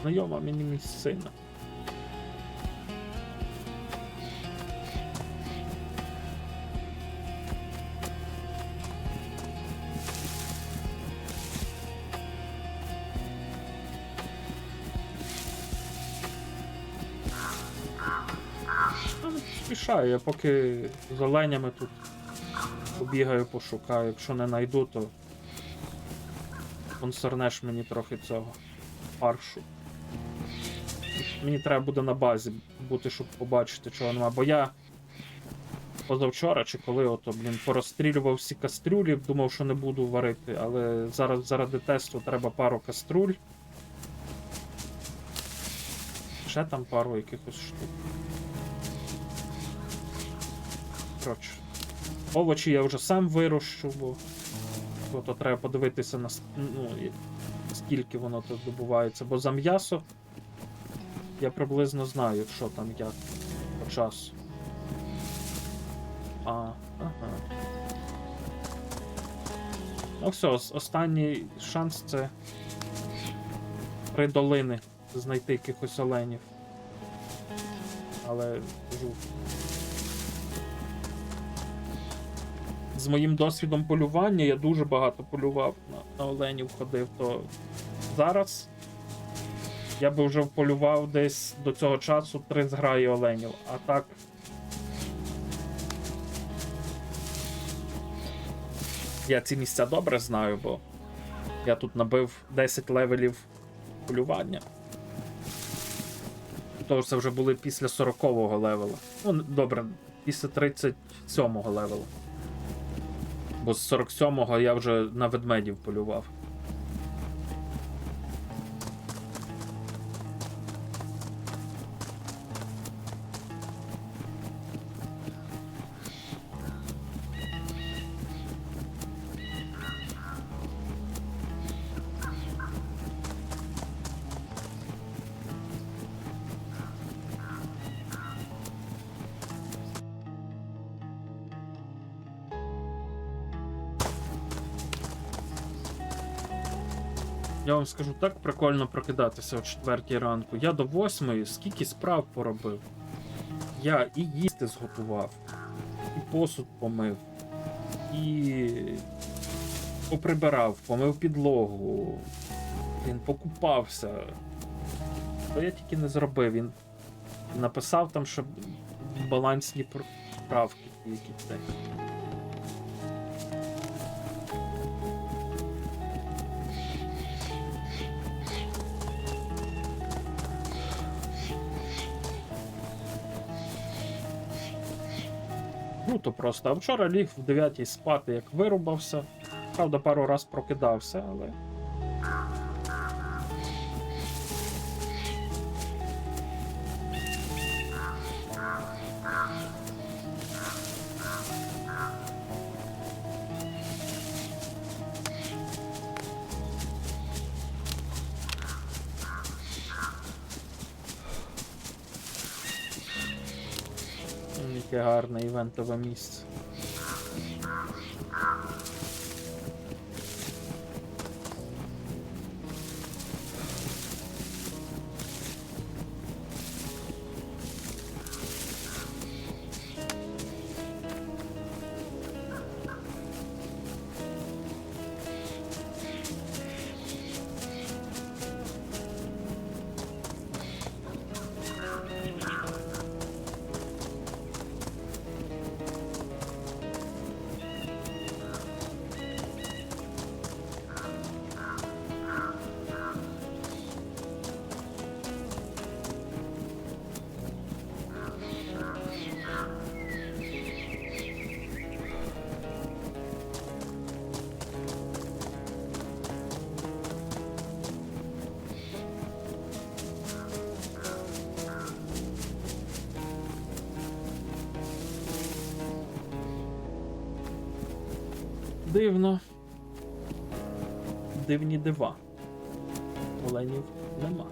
Знайома мені місцина. Не поспішаю, я поки з оленями тут побігаю, пошукаю. Якщо не знайду, то консернеш мені трохи цього фаршу. Мені треба буде на базі бути, щоб побачити, чого нема. Бо я позавчора, чи коли ото, блін, порозстрілював всі кастрюлі, думав, що не буду варити, але зараз заради тесту треба пару каструль. Ще там пару якихось штук. Коротше. Овочі я вже сам вирощу, бо то треба подивитися на скільки воно тут добувається. Бо за м'ясо я приблизно знаю, що там як по часу. Ага. Ну все, останній шанс це 3 долини знайти якихось оленів. але кажу. З моїм досвідом полювання я дуже багато полював на оленів ходив, то зараз я би вже полював десь до цього часу 3 зграї оленів, а так. Я ці місця добре знаю, бо я тут набив 10 левелів полювання. Тож це вже були після 40-го левела. Ну, добре, після 37-го левела. Бо з 47-го я вже на ведмедів полював. Я вам скажу, так прикольно прокидатися о 4 ранку. Я до 8 скільки справ поробив. Я і їсти зготував, і посуд помив, і поприбирав, помив підлогу, він покупався. Що я тільки не зробив, він написав там, що балансні правки які це. Ну, то просто. А вчора ліг в 9 спати, як вирубався. Правда, пару раз прокидався, але. Яке гарне івентове місце. Дивно. Дивні дива. Оленів нема.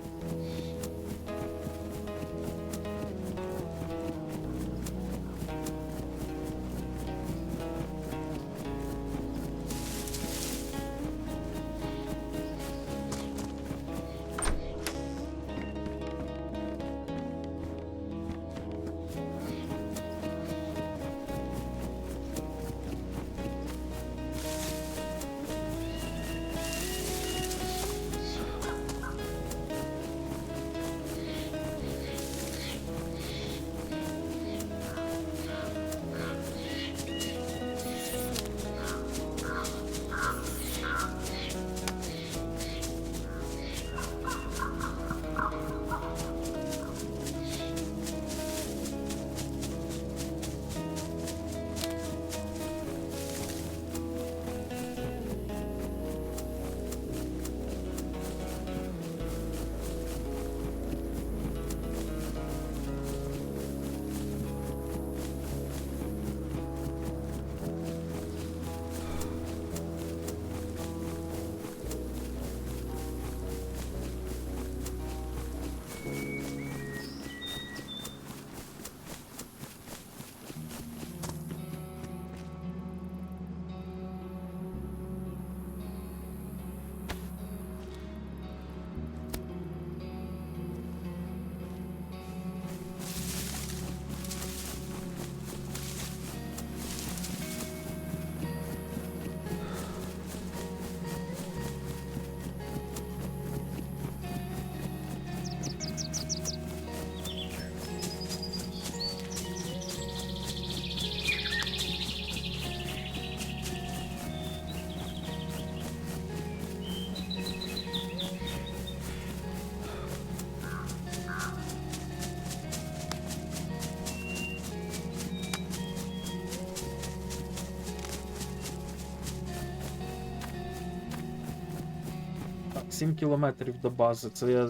7 кілометрів до бази. Це я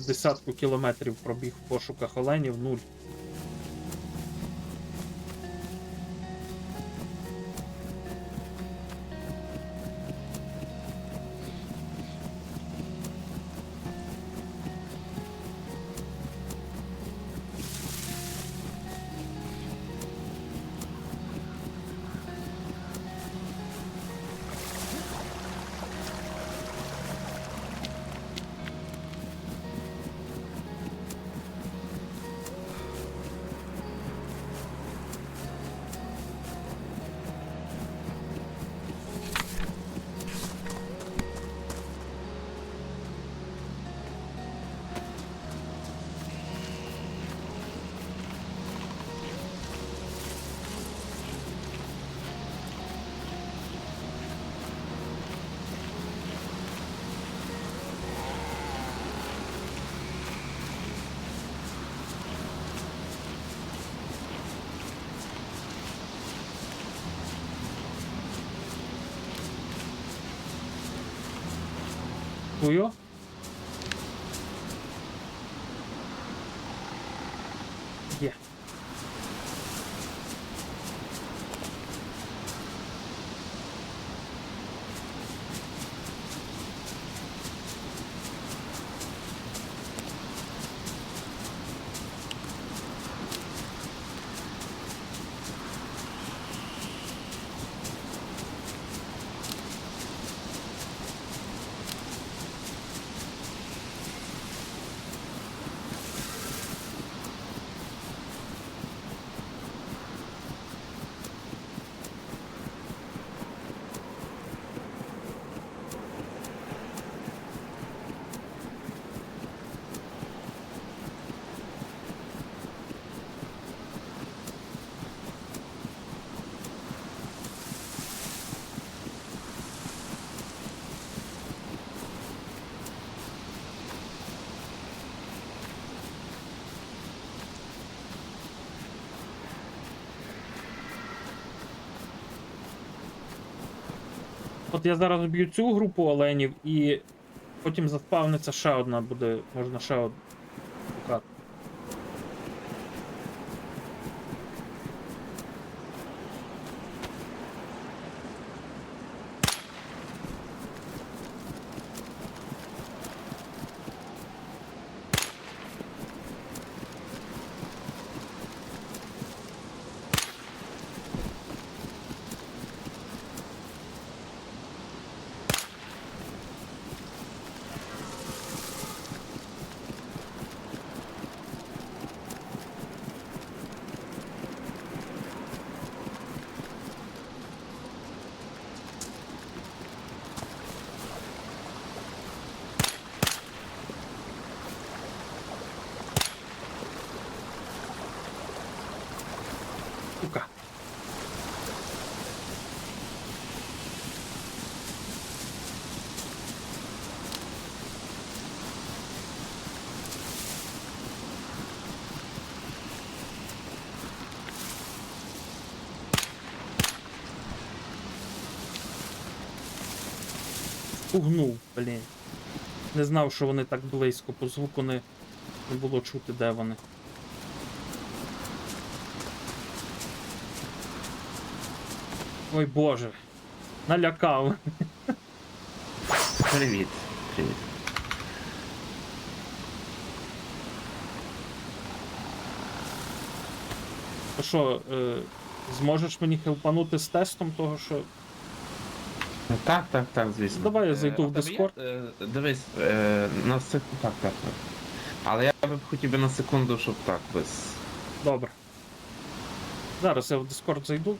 десятку кілометрів пробіг в пошуках оленів, 0. Чую? Є. От я зараз б'ю цю групу оленів і потім заспавниться ще одна буде, можна ще одну шукати. Сука. Пугнув, блін. Не знав, що вони так близько, по звуку не було чути, де вони. Ой боже, налякав. Привіт. Привіт. То що, зможеш мені хелпанути з тестом того, що... Так, звісно. Давай я зайду в тебе є, Discord. Дивись, на секунду. Так. Але я б хотів би на секунду, щоб так, без. Добре. Зараз я в Discord зайду.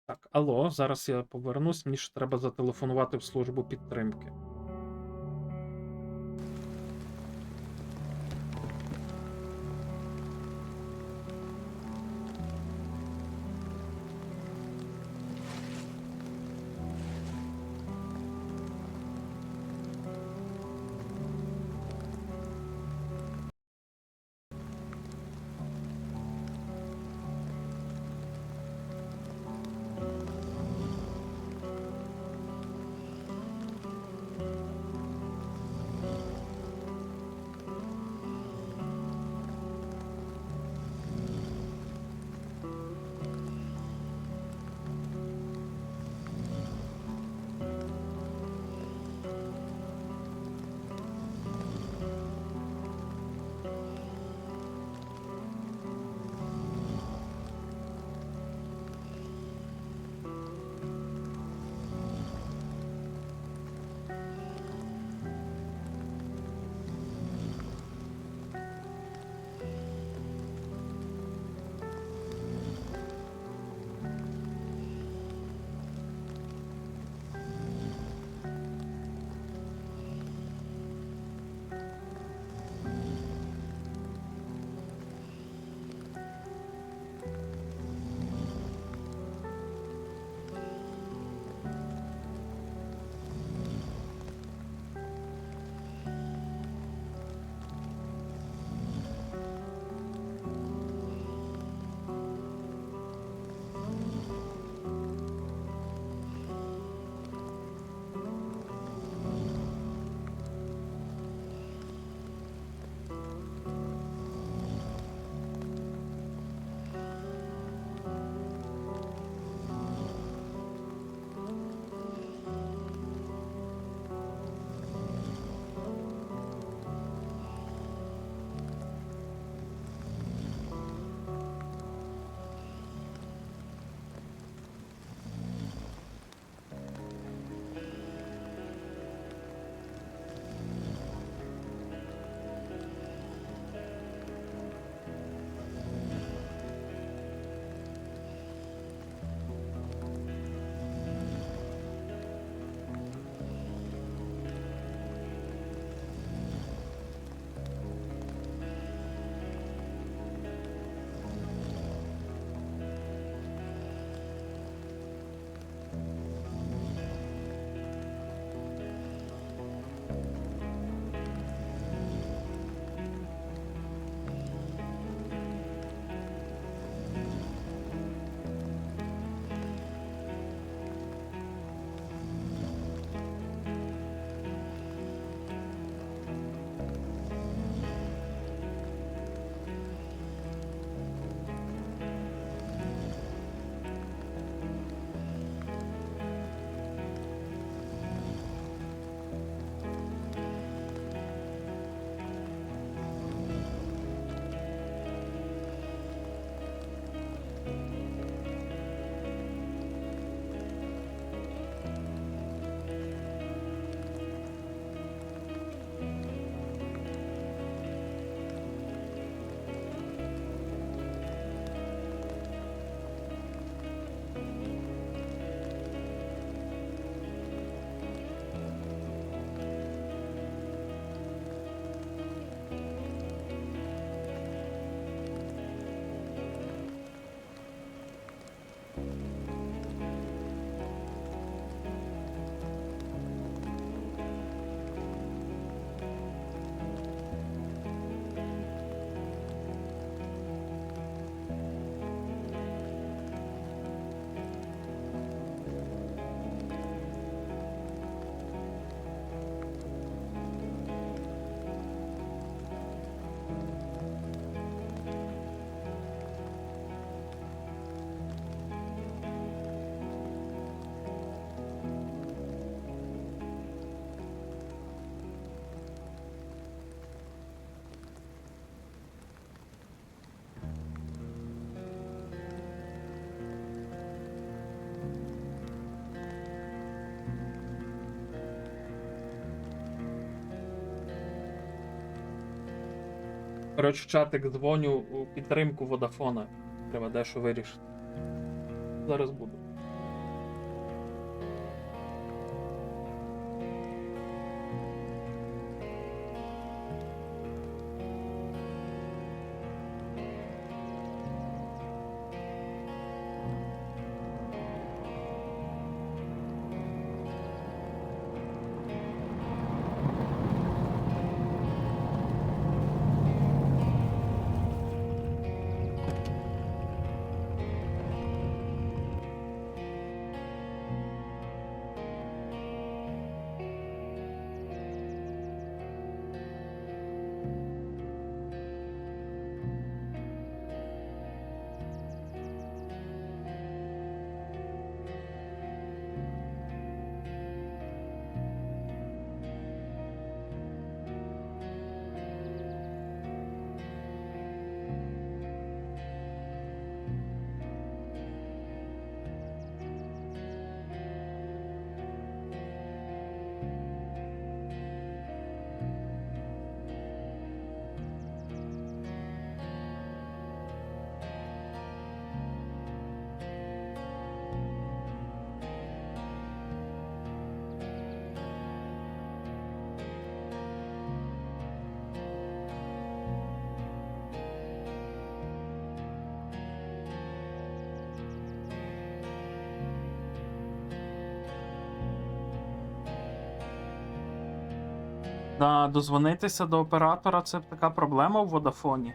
Так, алло, зараз я повернусь, мені ще треба зателефонувати в службу підтримки. Коротше, чатик дзвоню у підтримку Водафона. Треба дещо вирішити. Зараз буду. Да, дозвонитися до оператора це така проблема в Водафоні.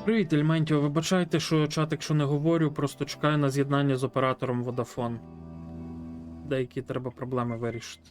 Привіт, Ельментіо. Вибачайте, що чатик, що не говорю, просто чекаю на з'єднання з оператором Vodafone. Деякі треба проблеми вирішити.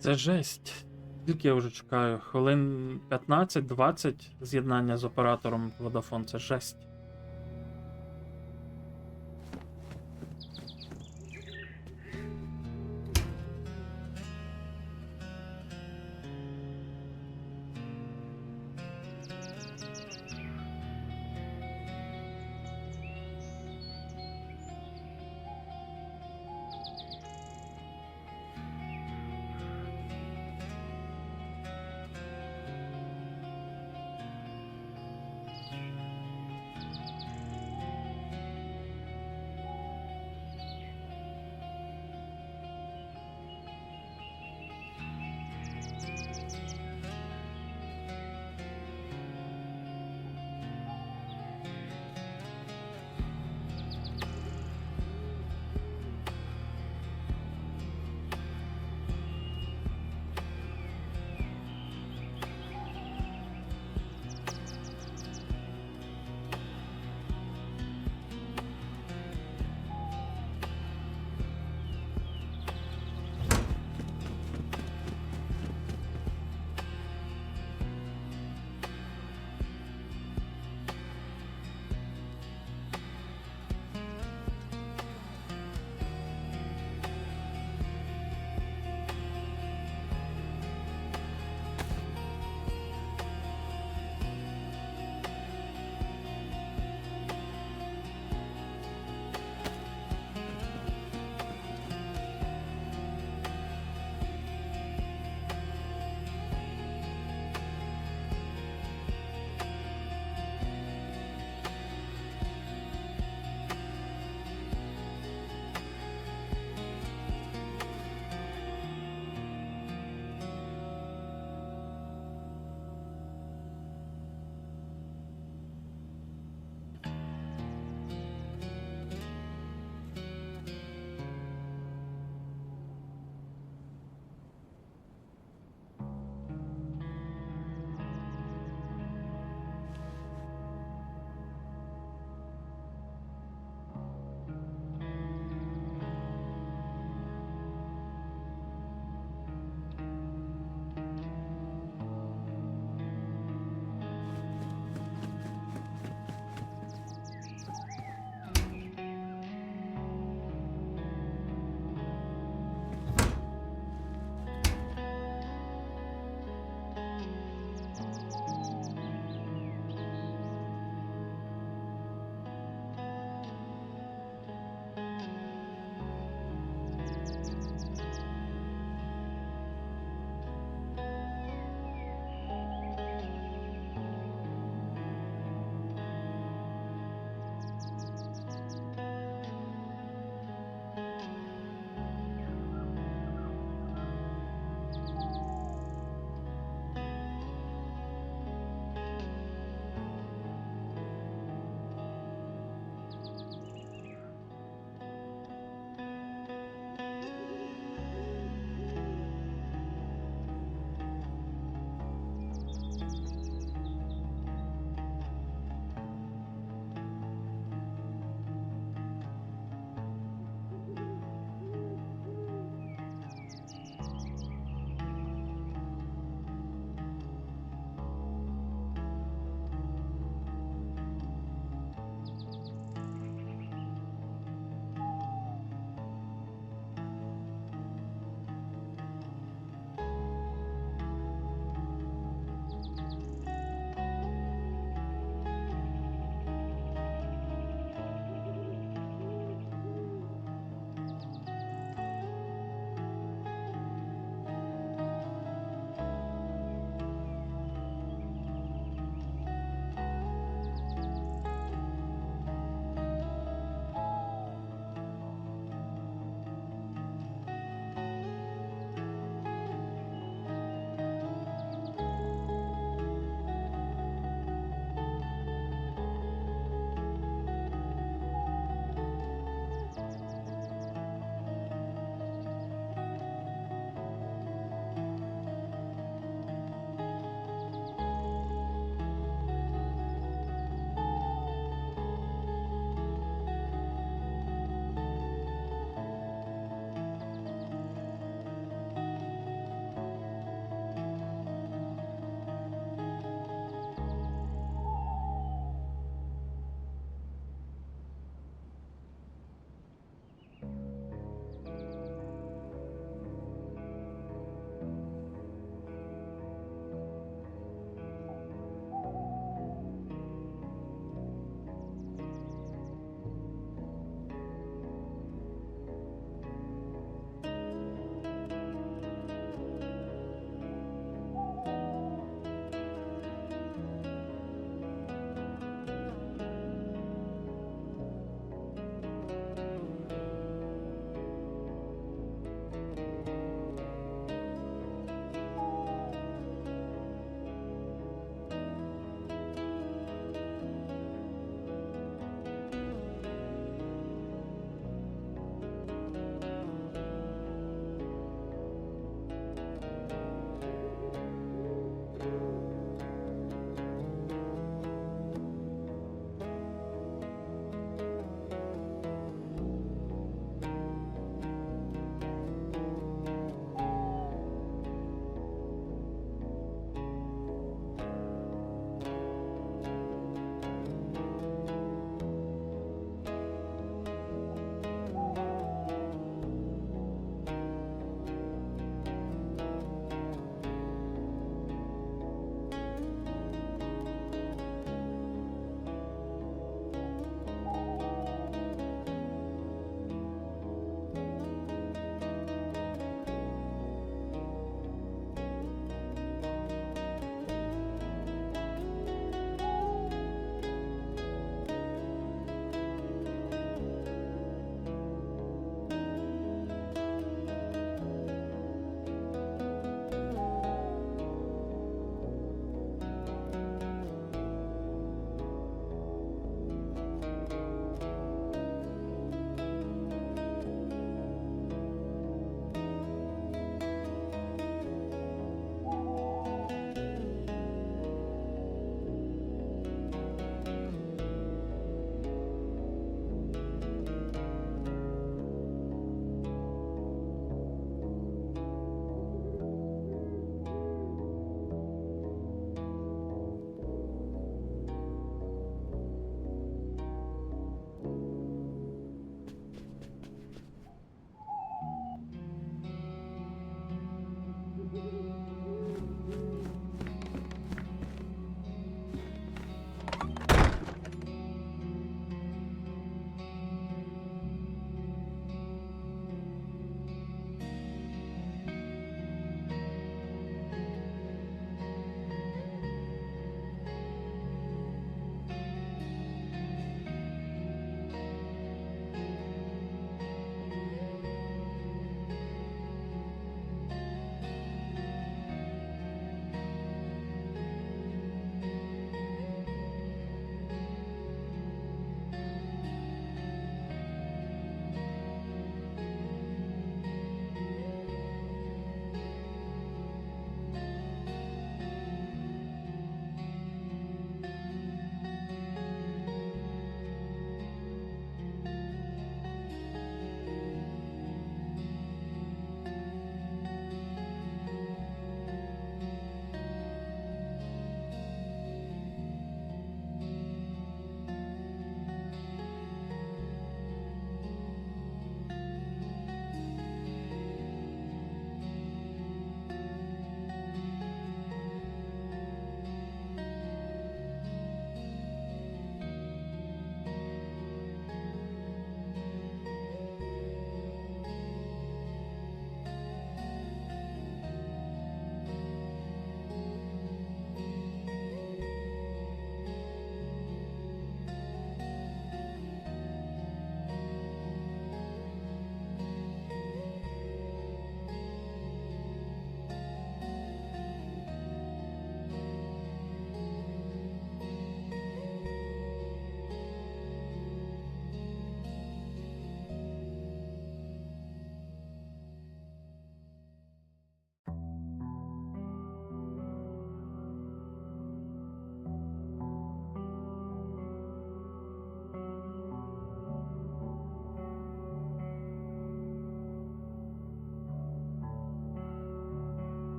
Це жесть. Скільки я вже чекаю? Хвилин 15-20 з'єднання з оператором Vodafone, це жесть.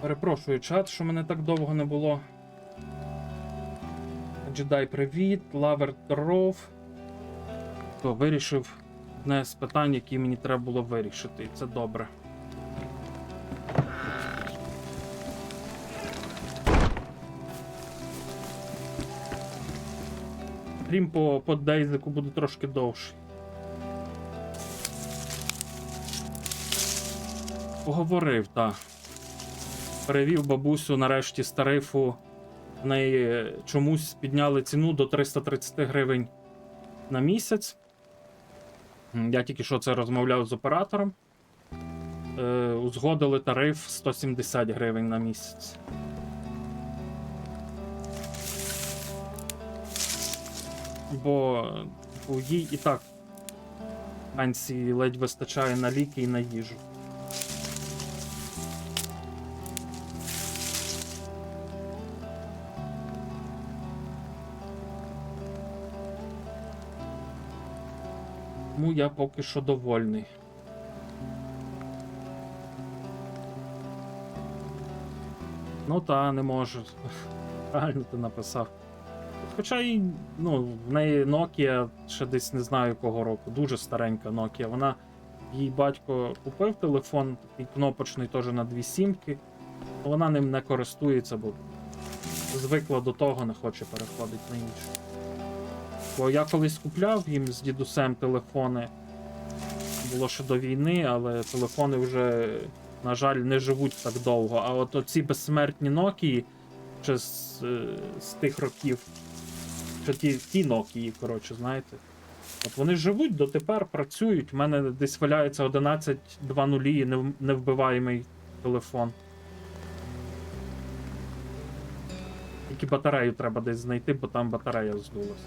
Перепрошую, чат, що мене так довго не було. Джедай, привіт, Лавер здоров. То вирішив одне з питань, які мені треба було вирішити, і це добре. Стрім по Дейзику буде трошки довший. Поговорив, так. Перевів бабусю нарешті з тарифу. В неї чомусь підняли ціну до 330 гривень на місяць. Я тільки що це розмовляв з оператором. Узгодили тариф 170 гривень на місяць. Бо їй і так пенсії ледь вистачає на ліки і на їжу. Тому я поки що довольний. Ну та, не можу. Правильно ти написав. Хоча і, ну, в неї Nokia ще десь не знаю якого року. Дуже старенька Nokia. Вона, їй батько купив телефон, такий кнопочний теж на 2 сімки. Вона ним не користується, бо звикла до того, не хоче переходити на інше. Бо я колись купляв їм з дідусем телефони, було ще до війни, але телефони вже, на жаль, не живуть так довго. А от оці безсмертні Nokia ще з тих років, що ті Nokia, коротше, знаєте. От вони живуть дотепер, працюють. У мене десь валяється 11.2.0 невбиваємий телефон. Тільки батарею треба десь знайти, бо там батарея здулась.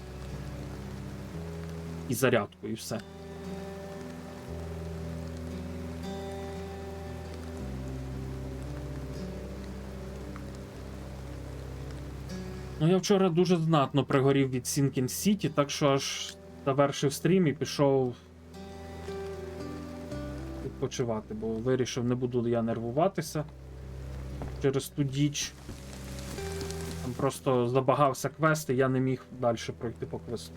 І зарядку, і все. Ну, я вчора дуже знатно пригорів від Sinking City, так що аж завершив стрім і пішов відпочивати, бо вирішив, не буду я нервуватися через ту діч. Там просто забагався квест, і я не міг далі пройти по квесту.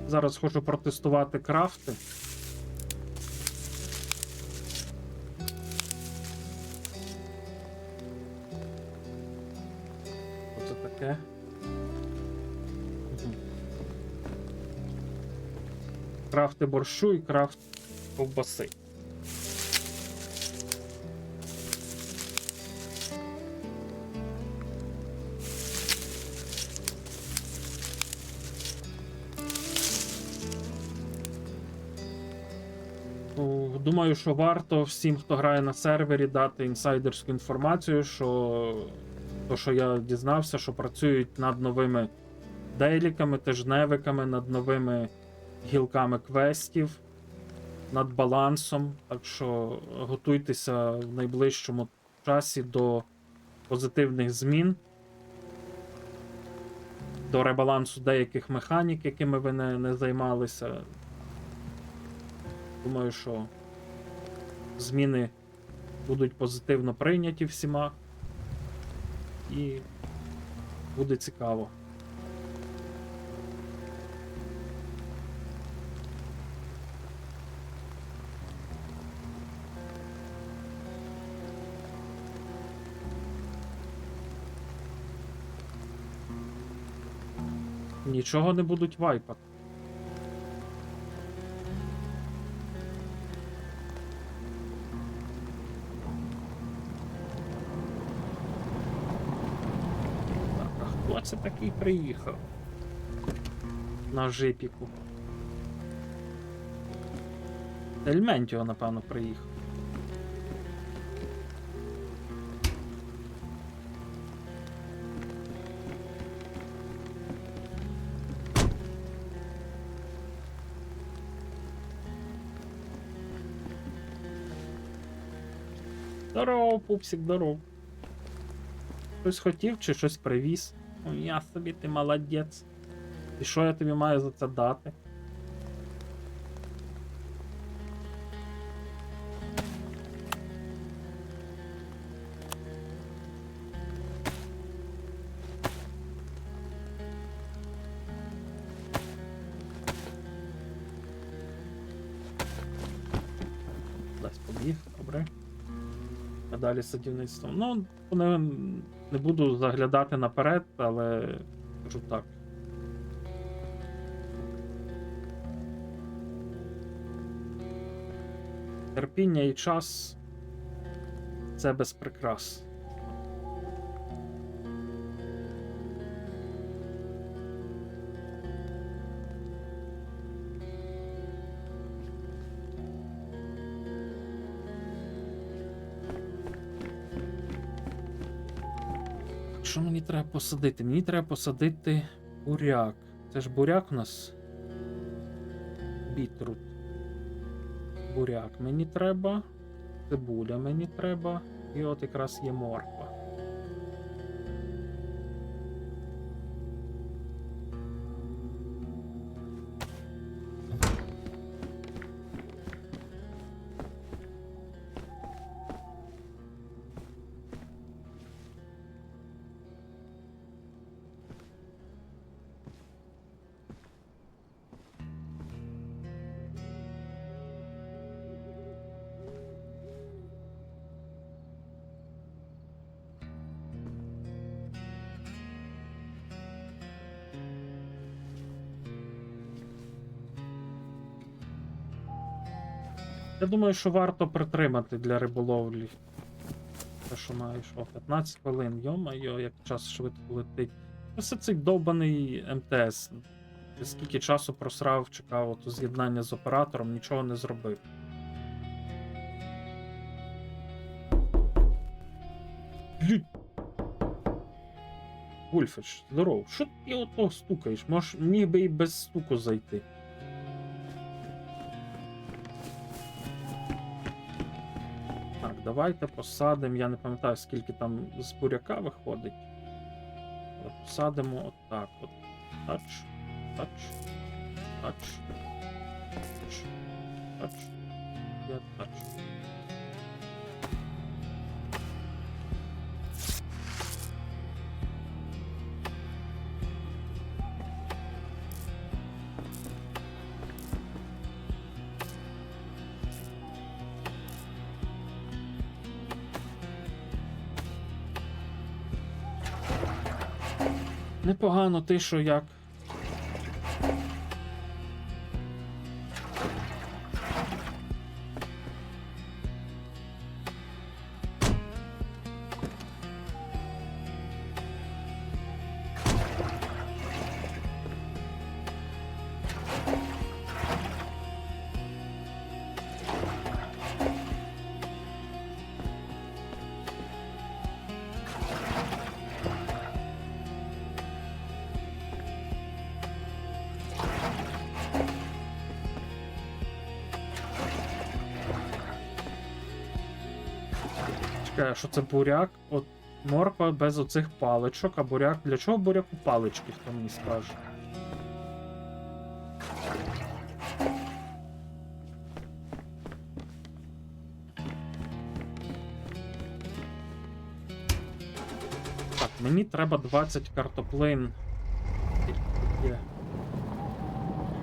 Зараз хочу протестувати крафти. Оце таке. Крафти борщу і крафт ковбаси. Думаю, що варто всім, хто грає на сервері, дати інсайдерську інформацію, що то, що я дізнався, що працюють над новими дейліками, тижневиками, над новими гілками квестів, над балансом. Так що готуйтеся в найближчому часі до позитивних змін, до ребалансу деяких механік, якими ви не займалися. Думаю, що зміни будуть позитивно прийняті всіма і буде цікаво. Нічого не будуть вайпати. Хто це такий приїхав? На жипіку. Ельментіо, напевно, приїхав. Здорово, пупсик, здорово. Щось хотів чи щось привіз? Ну, я собі, ти молодець. І що я тобі маю за це дати? Десь побіг, добре. А далі садівництво. Ну, не буду заглядати наперед, але кажу так. Терпіння і час це без прикрас. Що мені треба посадити? Мені треба посадити буряк. Це ж буряк у нас. Бітрут. Буряк мені треба. Цибуля мені треба. І от якраз є морква. Я думаю, що варто притримати для риболовлі. Те, що маєш, 15 хвилин, йо-майо, як час швидко летить. Ось цей довбаний МТС. Я скільки часу просрав, чекав ото з'єднання з оператором, нічого не зробив. Вульфич, здоров. Що ти ото стукаєш? Міг би і без стуку зайти. Так, давайте посадимо. Я не пам'ятаю, скільки там з буряка виходить. Але посадимо отак. От. Тач, тач, тач, тач, тач. Я тач. Непогано, ти що як? Чекай, що це буряк? От морква без оцих паличок, а буряк. Для чого буряку палички, хто мені скаже? Так, мені треба 20 картоплин. Є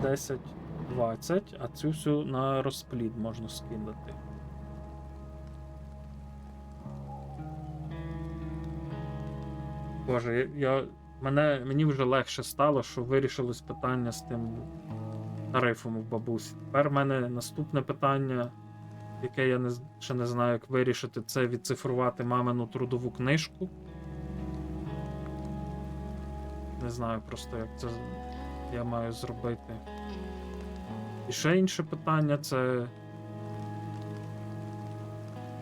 10, 20, а цю всю на розплід можна скинути. Боже, мені вже легше стало, що вирішилось питання з тим тарифом у бабусі. Тепер в мене наступне питання, яке я ще не знаю, як вирішити, це відцифрувати мамину трудову книжку. Не знаю просто, як це я маю зробити. І ще інше питання це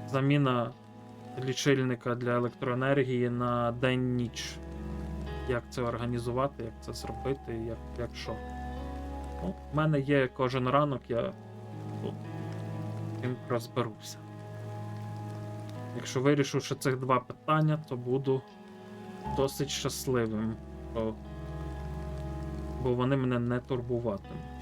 заміна лічильника для електроенергії на день-ніч. Як це організувати, як це зробити, як що. Ну, в мене є кожен ранок, я тим розберуся. Якщо вирішу ще цих два питання, то буду досить щасливим, бо вони мене не турбуватимуть.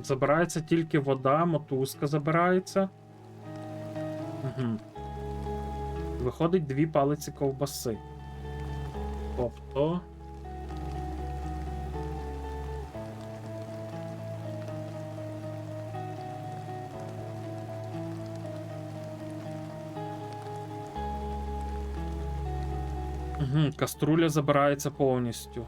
Забирається тільки вода, мотузка забирається. Виходить 2 палиці ковбаси. Тобто. Каструля забирається повністю.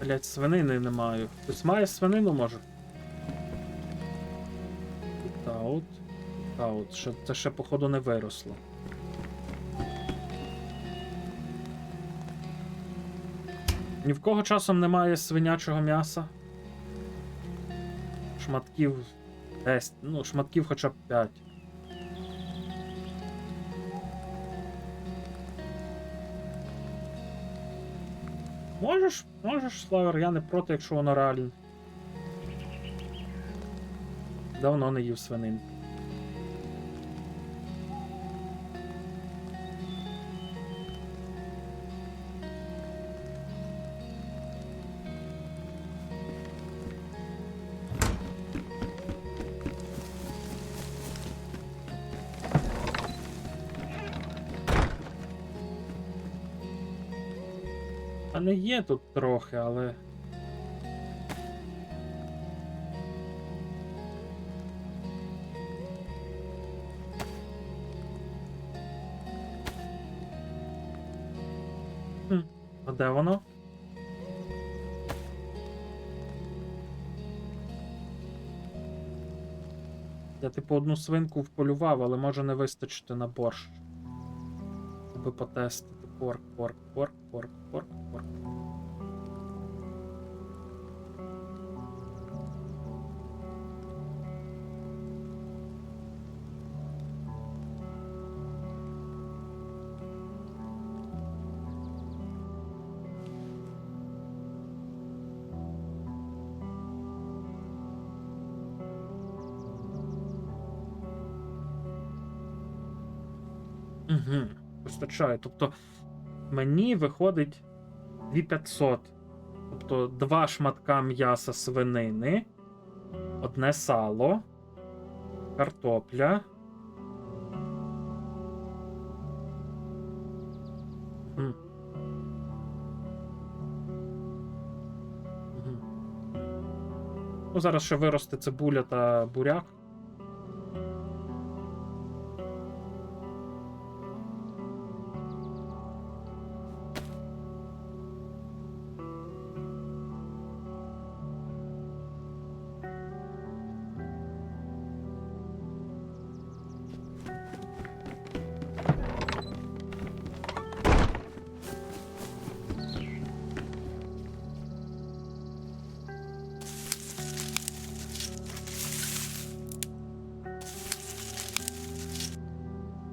Блять, свинини не маю. Хтось має свинину, може? Таут. Таут. Це ще, походу, не виросло. Ні в кого часом немає свинячого м'яса. Шматків 10, ну, шматків хоча б 5. Можеш, Славер, я не проти, якщо воно реально. Давно не їв свинин. А не є тут трохи, але. А де воно? Я типу одну свинку вполював, але може не вистачити на борщ. Аби потестити. Порк. Угу, вистачає. Тобто мені виходить 2500. Тобто 2 шматка м'яса свинини, одне сало, картопля. Угу. Угу. Ну, зараз ще виросте цибуля та буряк.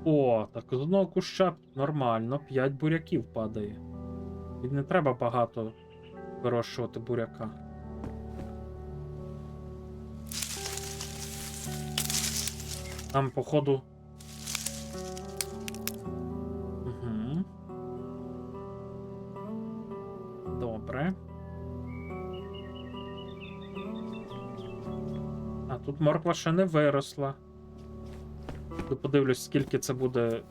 О, так з одного куща нормально, 5 буряків падає. І не треба багато вирощувати буряка. Там, походу. Угу. Добре. А тут морква ще не виросла. Подивлюсь, скільки це буде.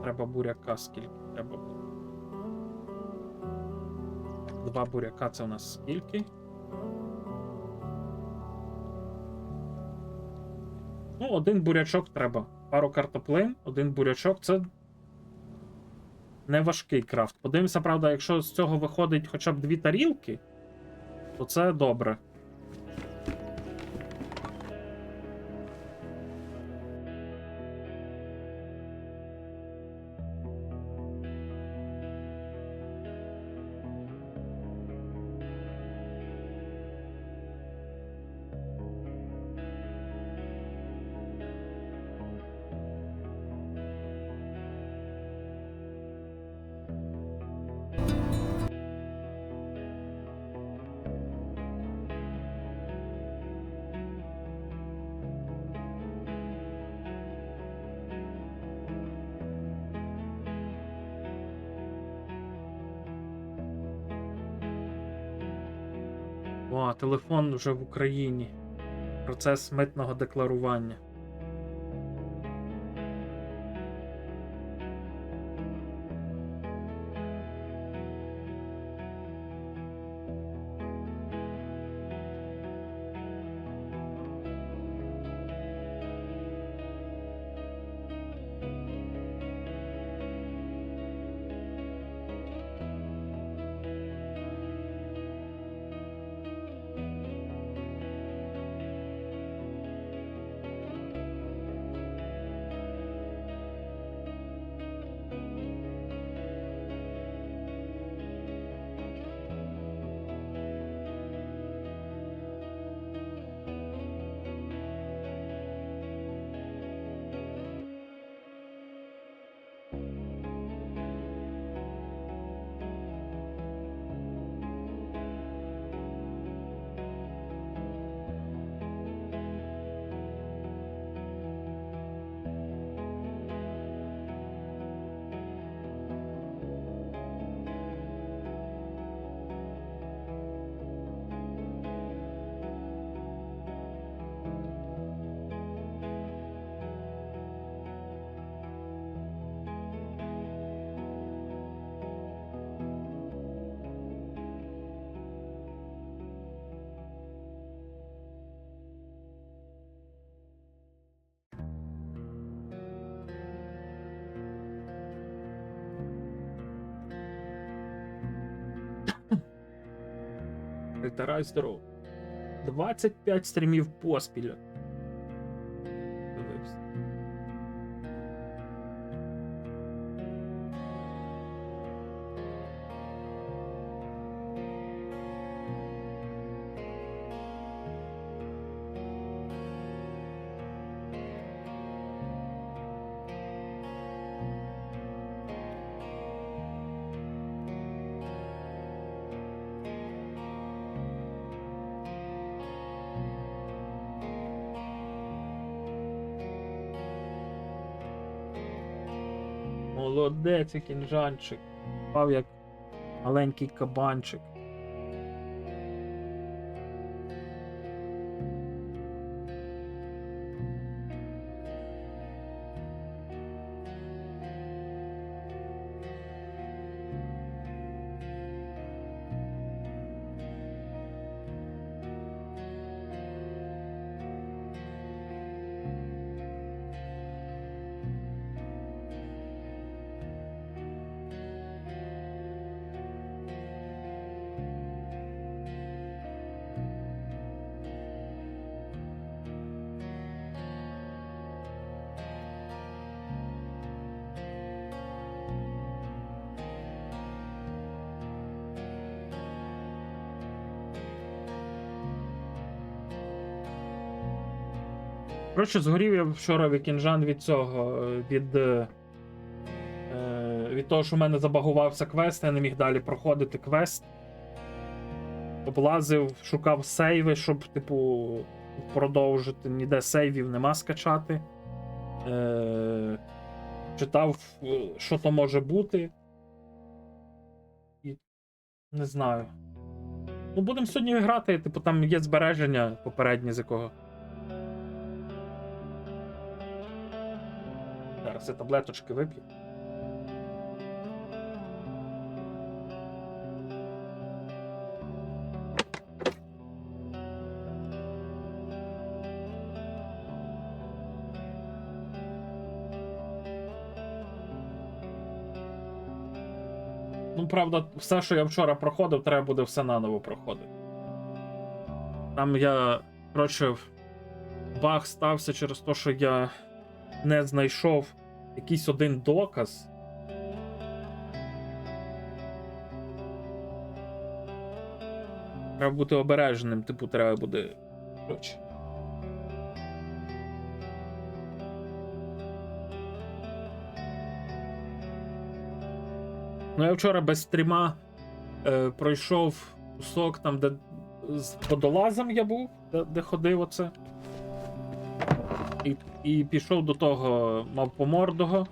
Треба буряка, скільки треба. 2 буряка це у нас скільки? Ну, 1 бурячок треба. Пару картоплин, 1 бурячок це не важкий крафт. Подивимося, правда, якщо з цього виходить хоча б 2 тарілки, то це добре. О, телефон вже в Україні. Процес митного декларування. Вітарай здоров. 25 стрімів поспіль. Дивився. Молодець, кінжанчик. Пав як маленький кабанчик. Коротше, згорів я вчора вікінжан від цього, від того, що в мене забагувався квест, я не міг далі проходити квест. Облазив, шукав сейви, щоб, типу, продовжити. Ніде сейвів нема скачати. Читав, що то може бути. І не знаю. Ну, будемо сьогодні грати, типу, там є збереження попереднє, з якого. Зараз я таблеточки вип'ю. Ну, правда, все, що я вчора проходив, треба буде все наново проходити. Там я, коротше, баг стався через те, що я не знайшов якийсь один доказ. Треба бути обережним, типу, треба буде. Коротше. Ну, я вчора без стріма пройшов кусок там, де з водолазом я був, де ходив оце. І пішов до того мавпомордого.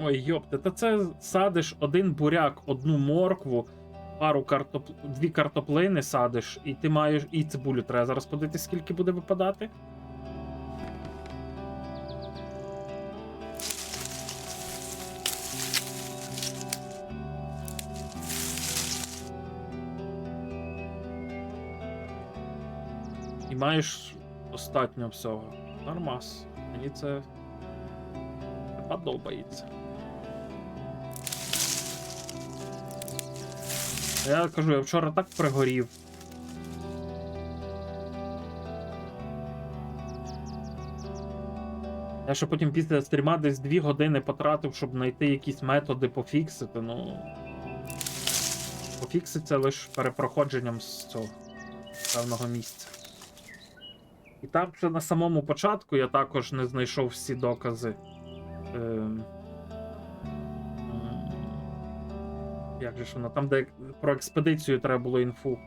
Ой, йопте, та це садиш один буряк, одну моркву, дві картоплини садиш, і ти маєш і цибулю. Треба зараз подивитися, скільки буде випадати. І маєш достатньо всього. Нормас. Мені це подобається. Я кажу, я вчора так пригорів. Я ще потім після стріма десь 2 години потратив, щоб знайти якісь методи пофіксити, ну. Пофікситься лише перепроходженням з цього певного місця. І там вже на самому початку я також не знайшов всі докази. Як же ж воно? Там, де про експедицію треба було інфу.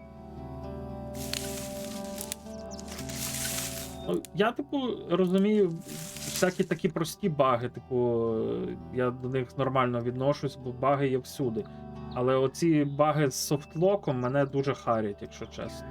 Ну, я, типу, розумію всякі такі прості баги, типу, я до них нормально відношусь, бо баги є всюди. Але оці баги з софтлоком мене дуже харять, якщо чесно.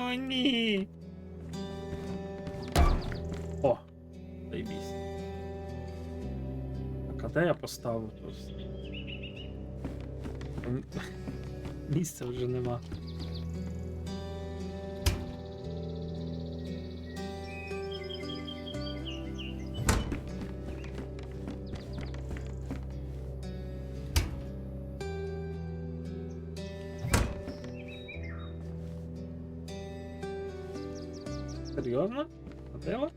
О, ні. О, заєбісь. Так, а де я поставив тут? Місця вже нема. Серйозно? Ходила?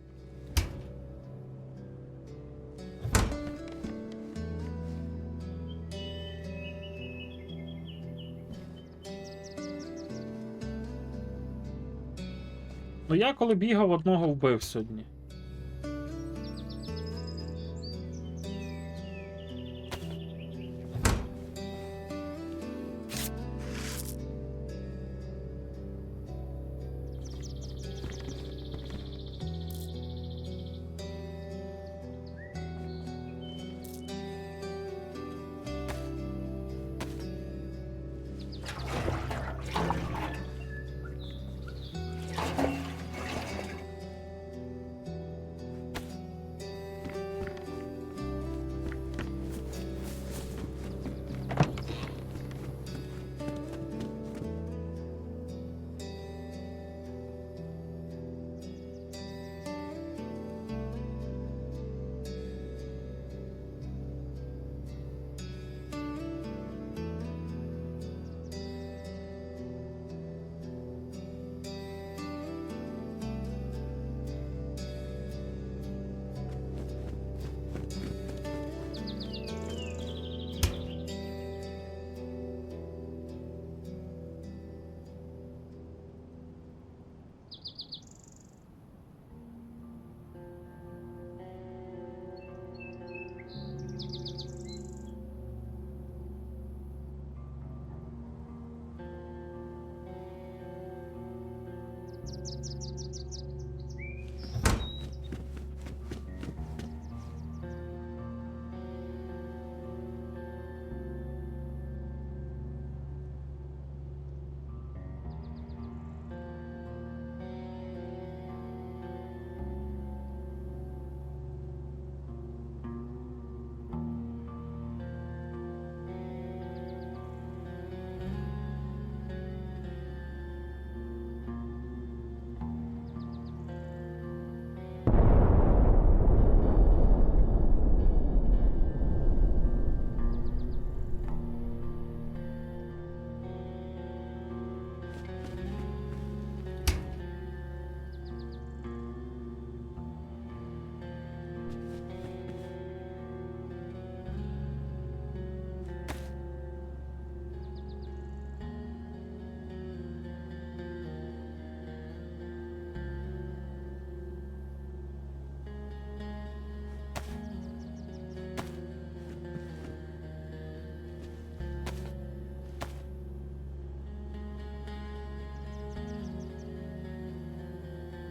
Ну я коли бігав, одного вбив сьогодні.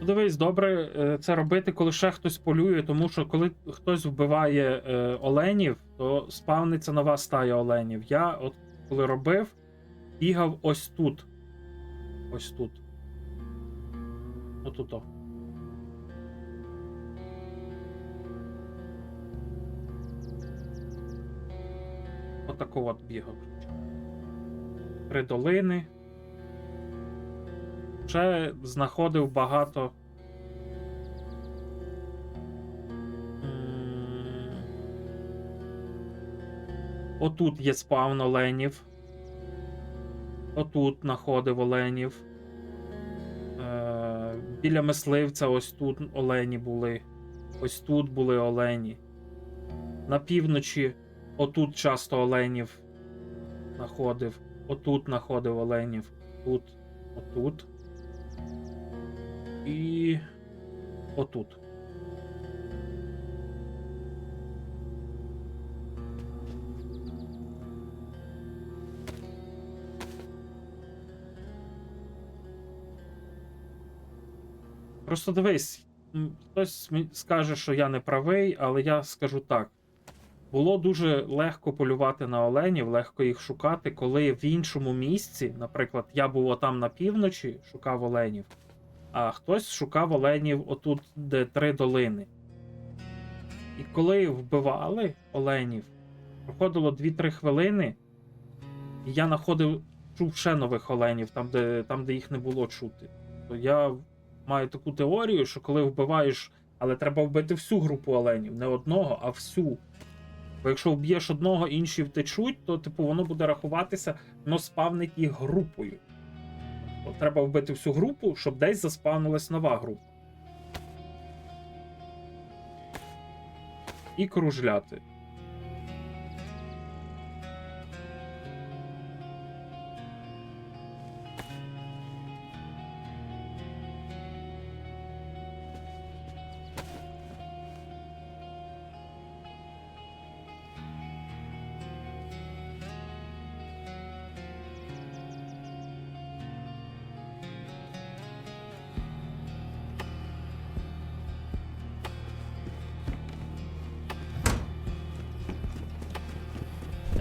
Дивись, добре це робити, коли ще хтось полює, тому що коли хтось вбиває оленів, то спавниться нова стая оленів. Я от коли робив, бігав ось тут. Ось тут. Отут-о. Отако от бігав. 3 долини. Ще знаходив багато. Отут є спавн оленів. Отут знаходив оленів. Біля мисливця ось тут олені були. Ось тут були олені. На півночі отут часто оленів знаходив. Отут знаходив оленів. Тут, отут. І отут. Просто дивись, хтось скаже, що я не правий, але я скажу так. було дуже легко полювати на оленів, легко їх шукати, коли в іншому місці, наприклад, я був отам на півночі, шукав оленів, а хтось шукав оленів отут, де 3 долини. І коли вбивали оленів, проходило 2-3 хвилини, і я чув ще нових оленів, там, де їх не було чути. То я маю таку теорію, що коли вбиваєш, але треба вбити всю групу оленів, не одного, а всю. Бо якщо вб'єш одного, інші втечуть, то типу воно буде рахуватися, воно спавнить їх групою. То треба вбити всю групу, щоб десь заспавнилась нова група. І кружляти.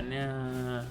Ня.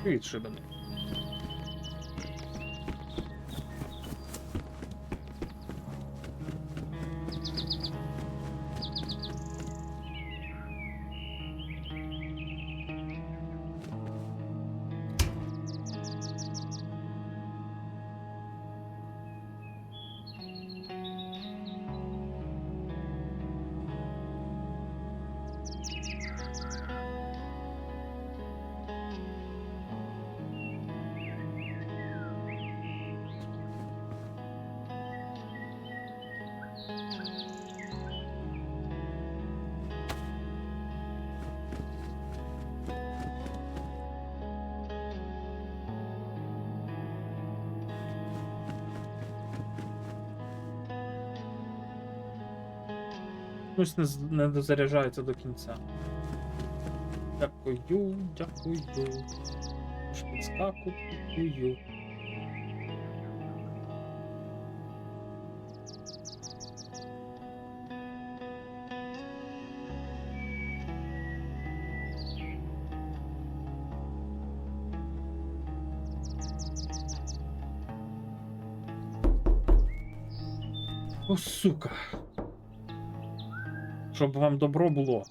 Відшибаний. Чомусь не дозаряджається до кінця. Дякую, дякую. Шпицька купую. О, сука. Щоб вам добро було.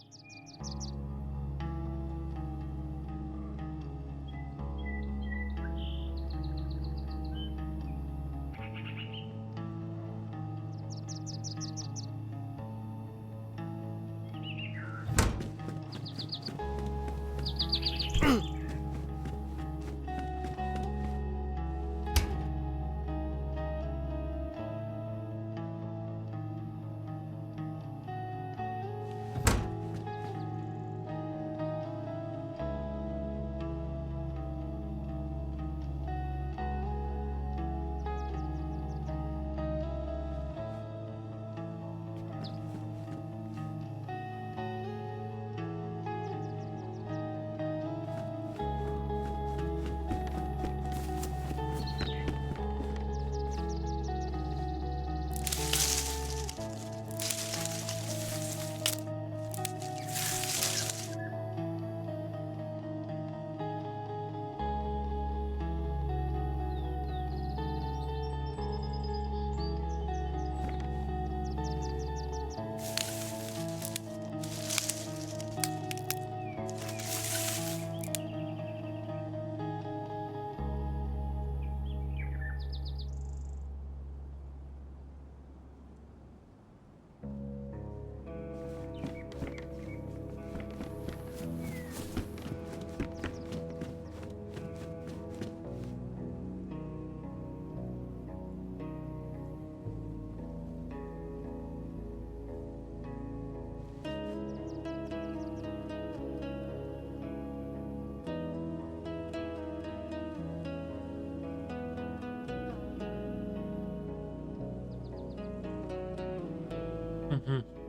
Угу.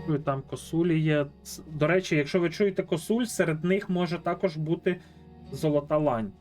Чую, там косулі є. До речі, якщо ви чуєте косуль, серед них може також бути золота лань.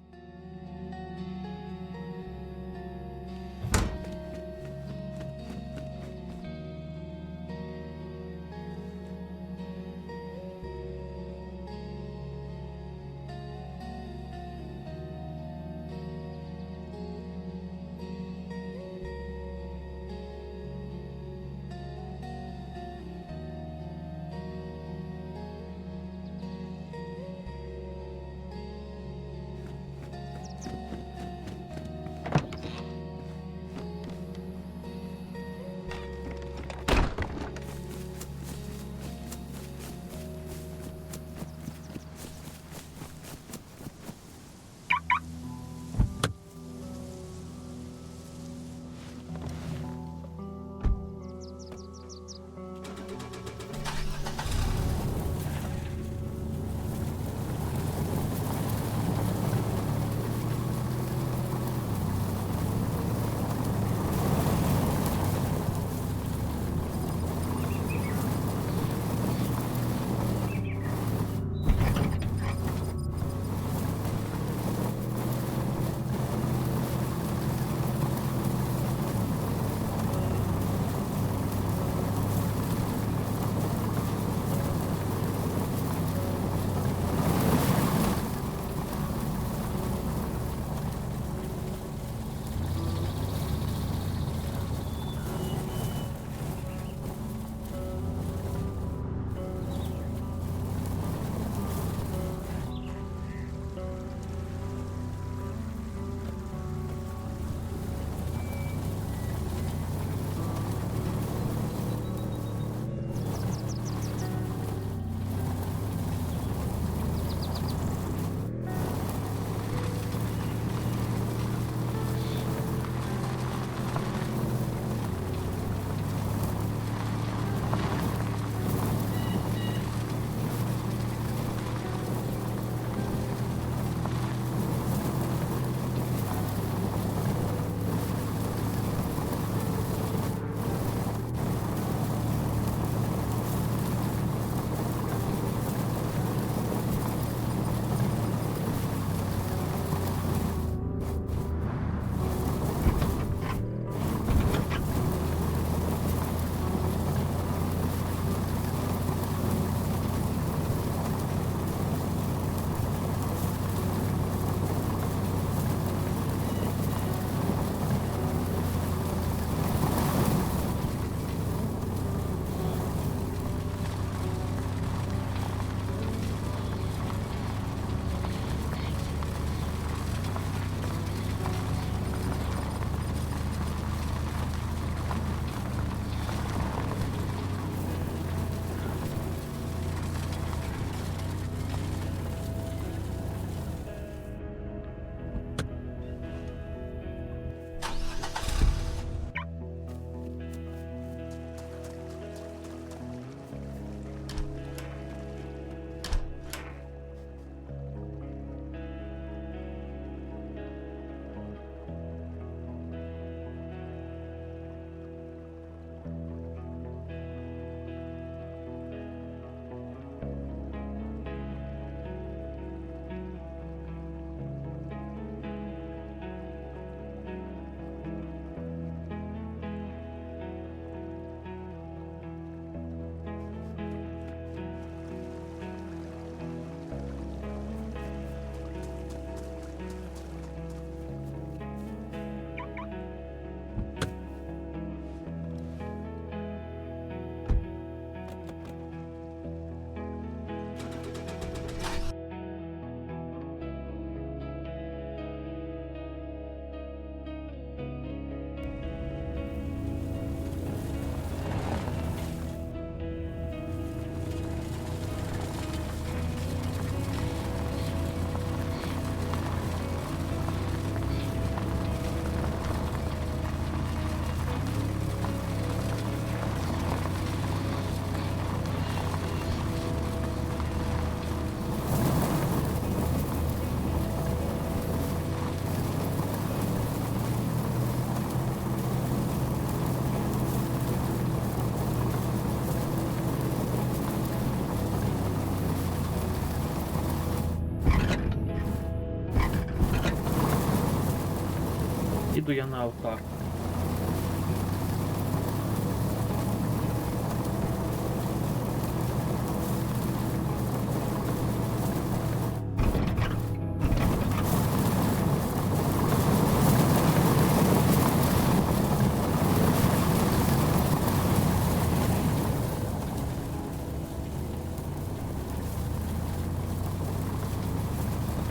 їду я на алтар.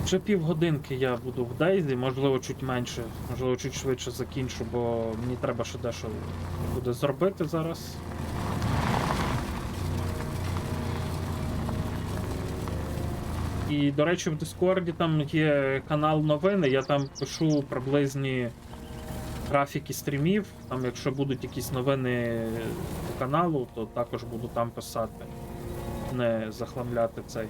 Вже півгодинки я буду в Дейзі, можливо, чуть менше, можливо, чуть швидше закінчу, бо мені треба ще дещо буде зробити зараз. І, до речі, в Дискорді там є канал новини, я там пишу приблизні графіки стрімів. Там, якщо будуть якісь новини по каналу, то також буду там писати. Не захламляти цей.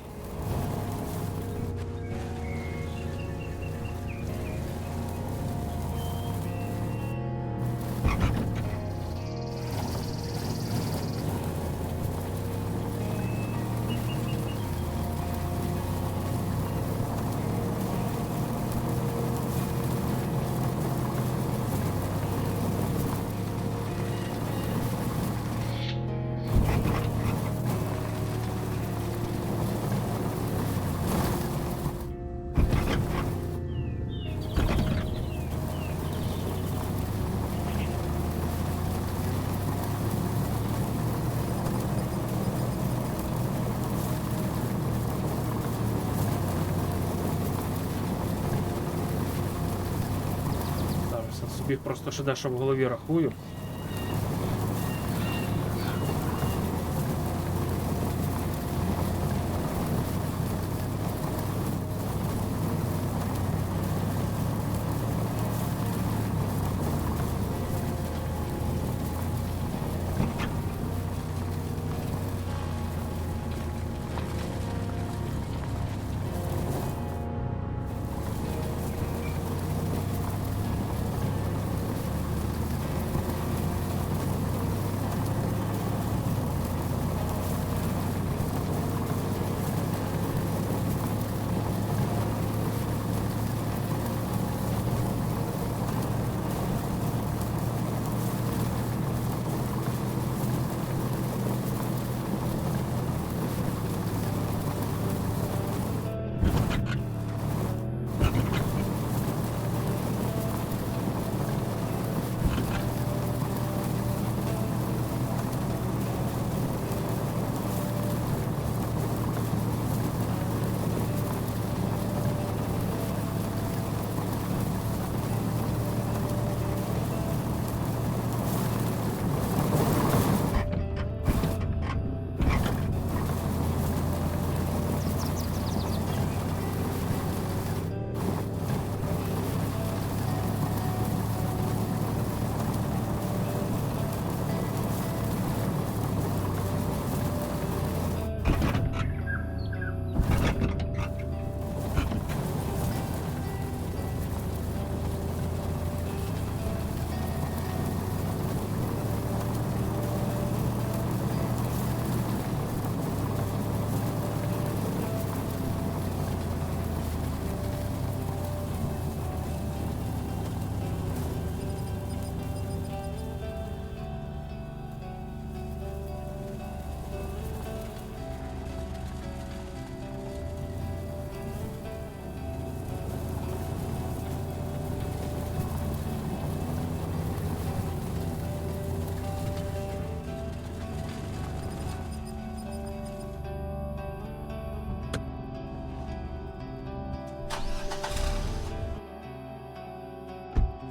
Зараз я собі просто ще дещо в голові рахую.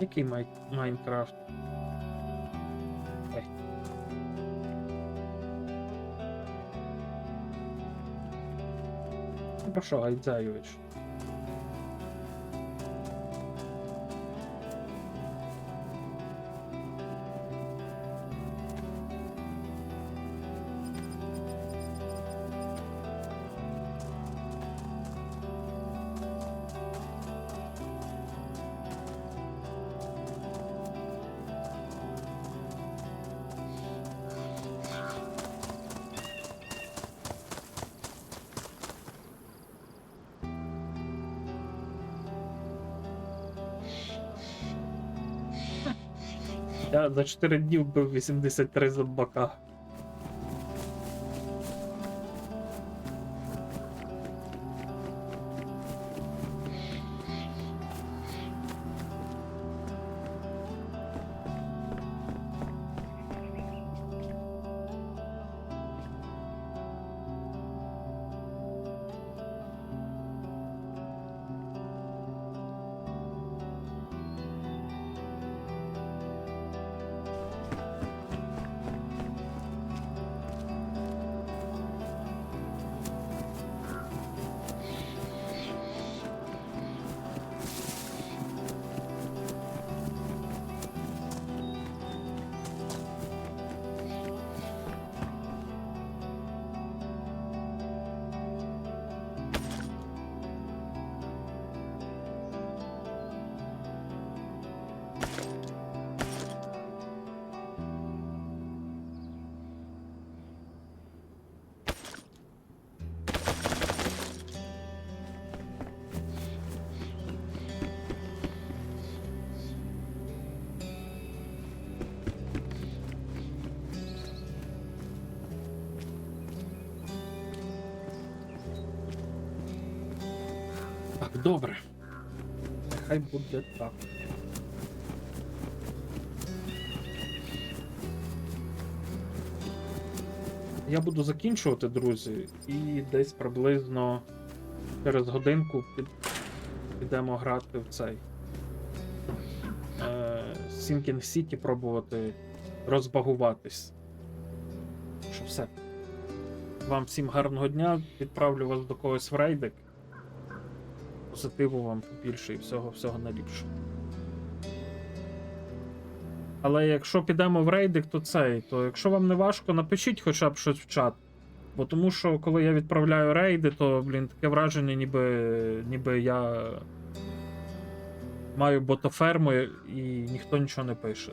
Який Майнкрафт? Ой. Ну, про що, Айдзайович? Я за 4 дні вбив 83 зомбака. Так, добре. Хай буде так. Я буду закінчувати, друзі, і десь приблизно через годинку підемо грати в цей Sinking City, пробувати розбагуватись. Що все. Вам всім гарного дня, відправлю вас до когось в рейдик. Позитиву вам побільше і всього найліпшого. Але якщо підемо в рейдик, то якщо вам не важко, напишіть хоча б щось в чат. Бо тому що, коли я відправляю рейди, то, таке враження, ніби я маю ботоферму і ніхто нічого не пише.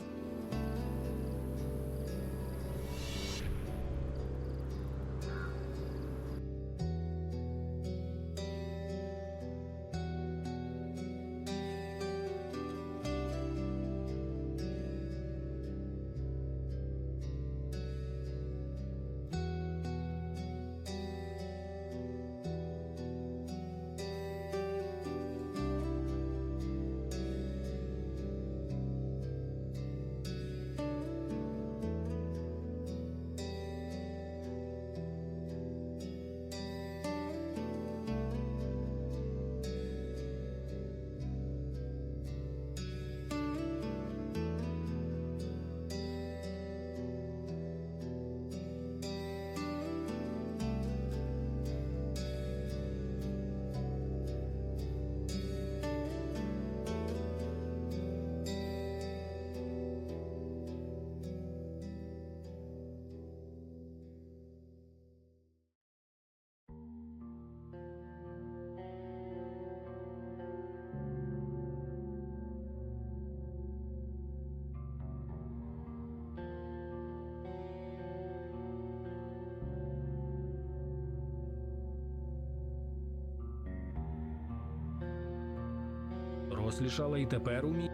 Дорослішала і тепер уміє.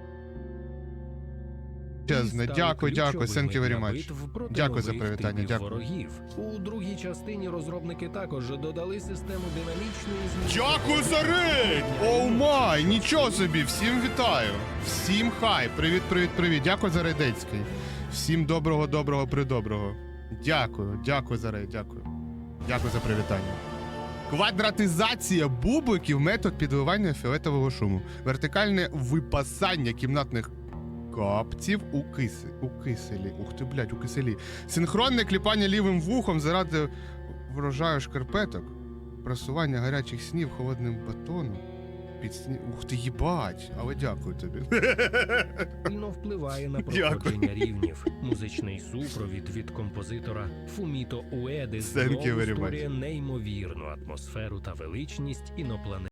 Чесно, дякую, thank you very much. Дякую за привітання, дякую. Ворогів. У другій частині розробники також додали систему динамічної зміни. Дякую за рейд! Оу май, нічого собі, всім вітаю. Всім хай, привіт. Дякую за рейдецький. Всім доброго, придоброго. Дякую за рейд, дякую. Дякую за привітання. Квадратизація бубликів, метод підливання фіолетового шуму. Вертикальне випасання кімнатних капців у киселі. Ух ти, блядь, у киселі. Синхронне кліпання лівим вухом заради врожаю шкарпеток. Просування гарячих снів холодним батоном. Ух ти, їбать, але дякую тобі. Сильно впливає на проходження рівнів. Музичний супровід від композитора Фуміто Уеди знову створює неймовірну атмосферу та величність інопланетної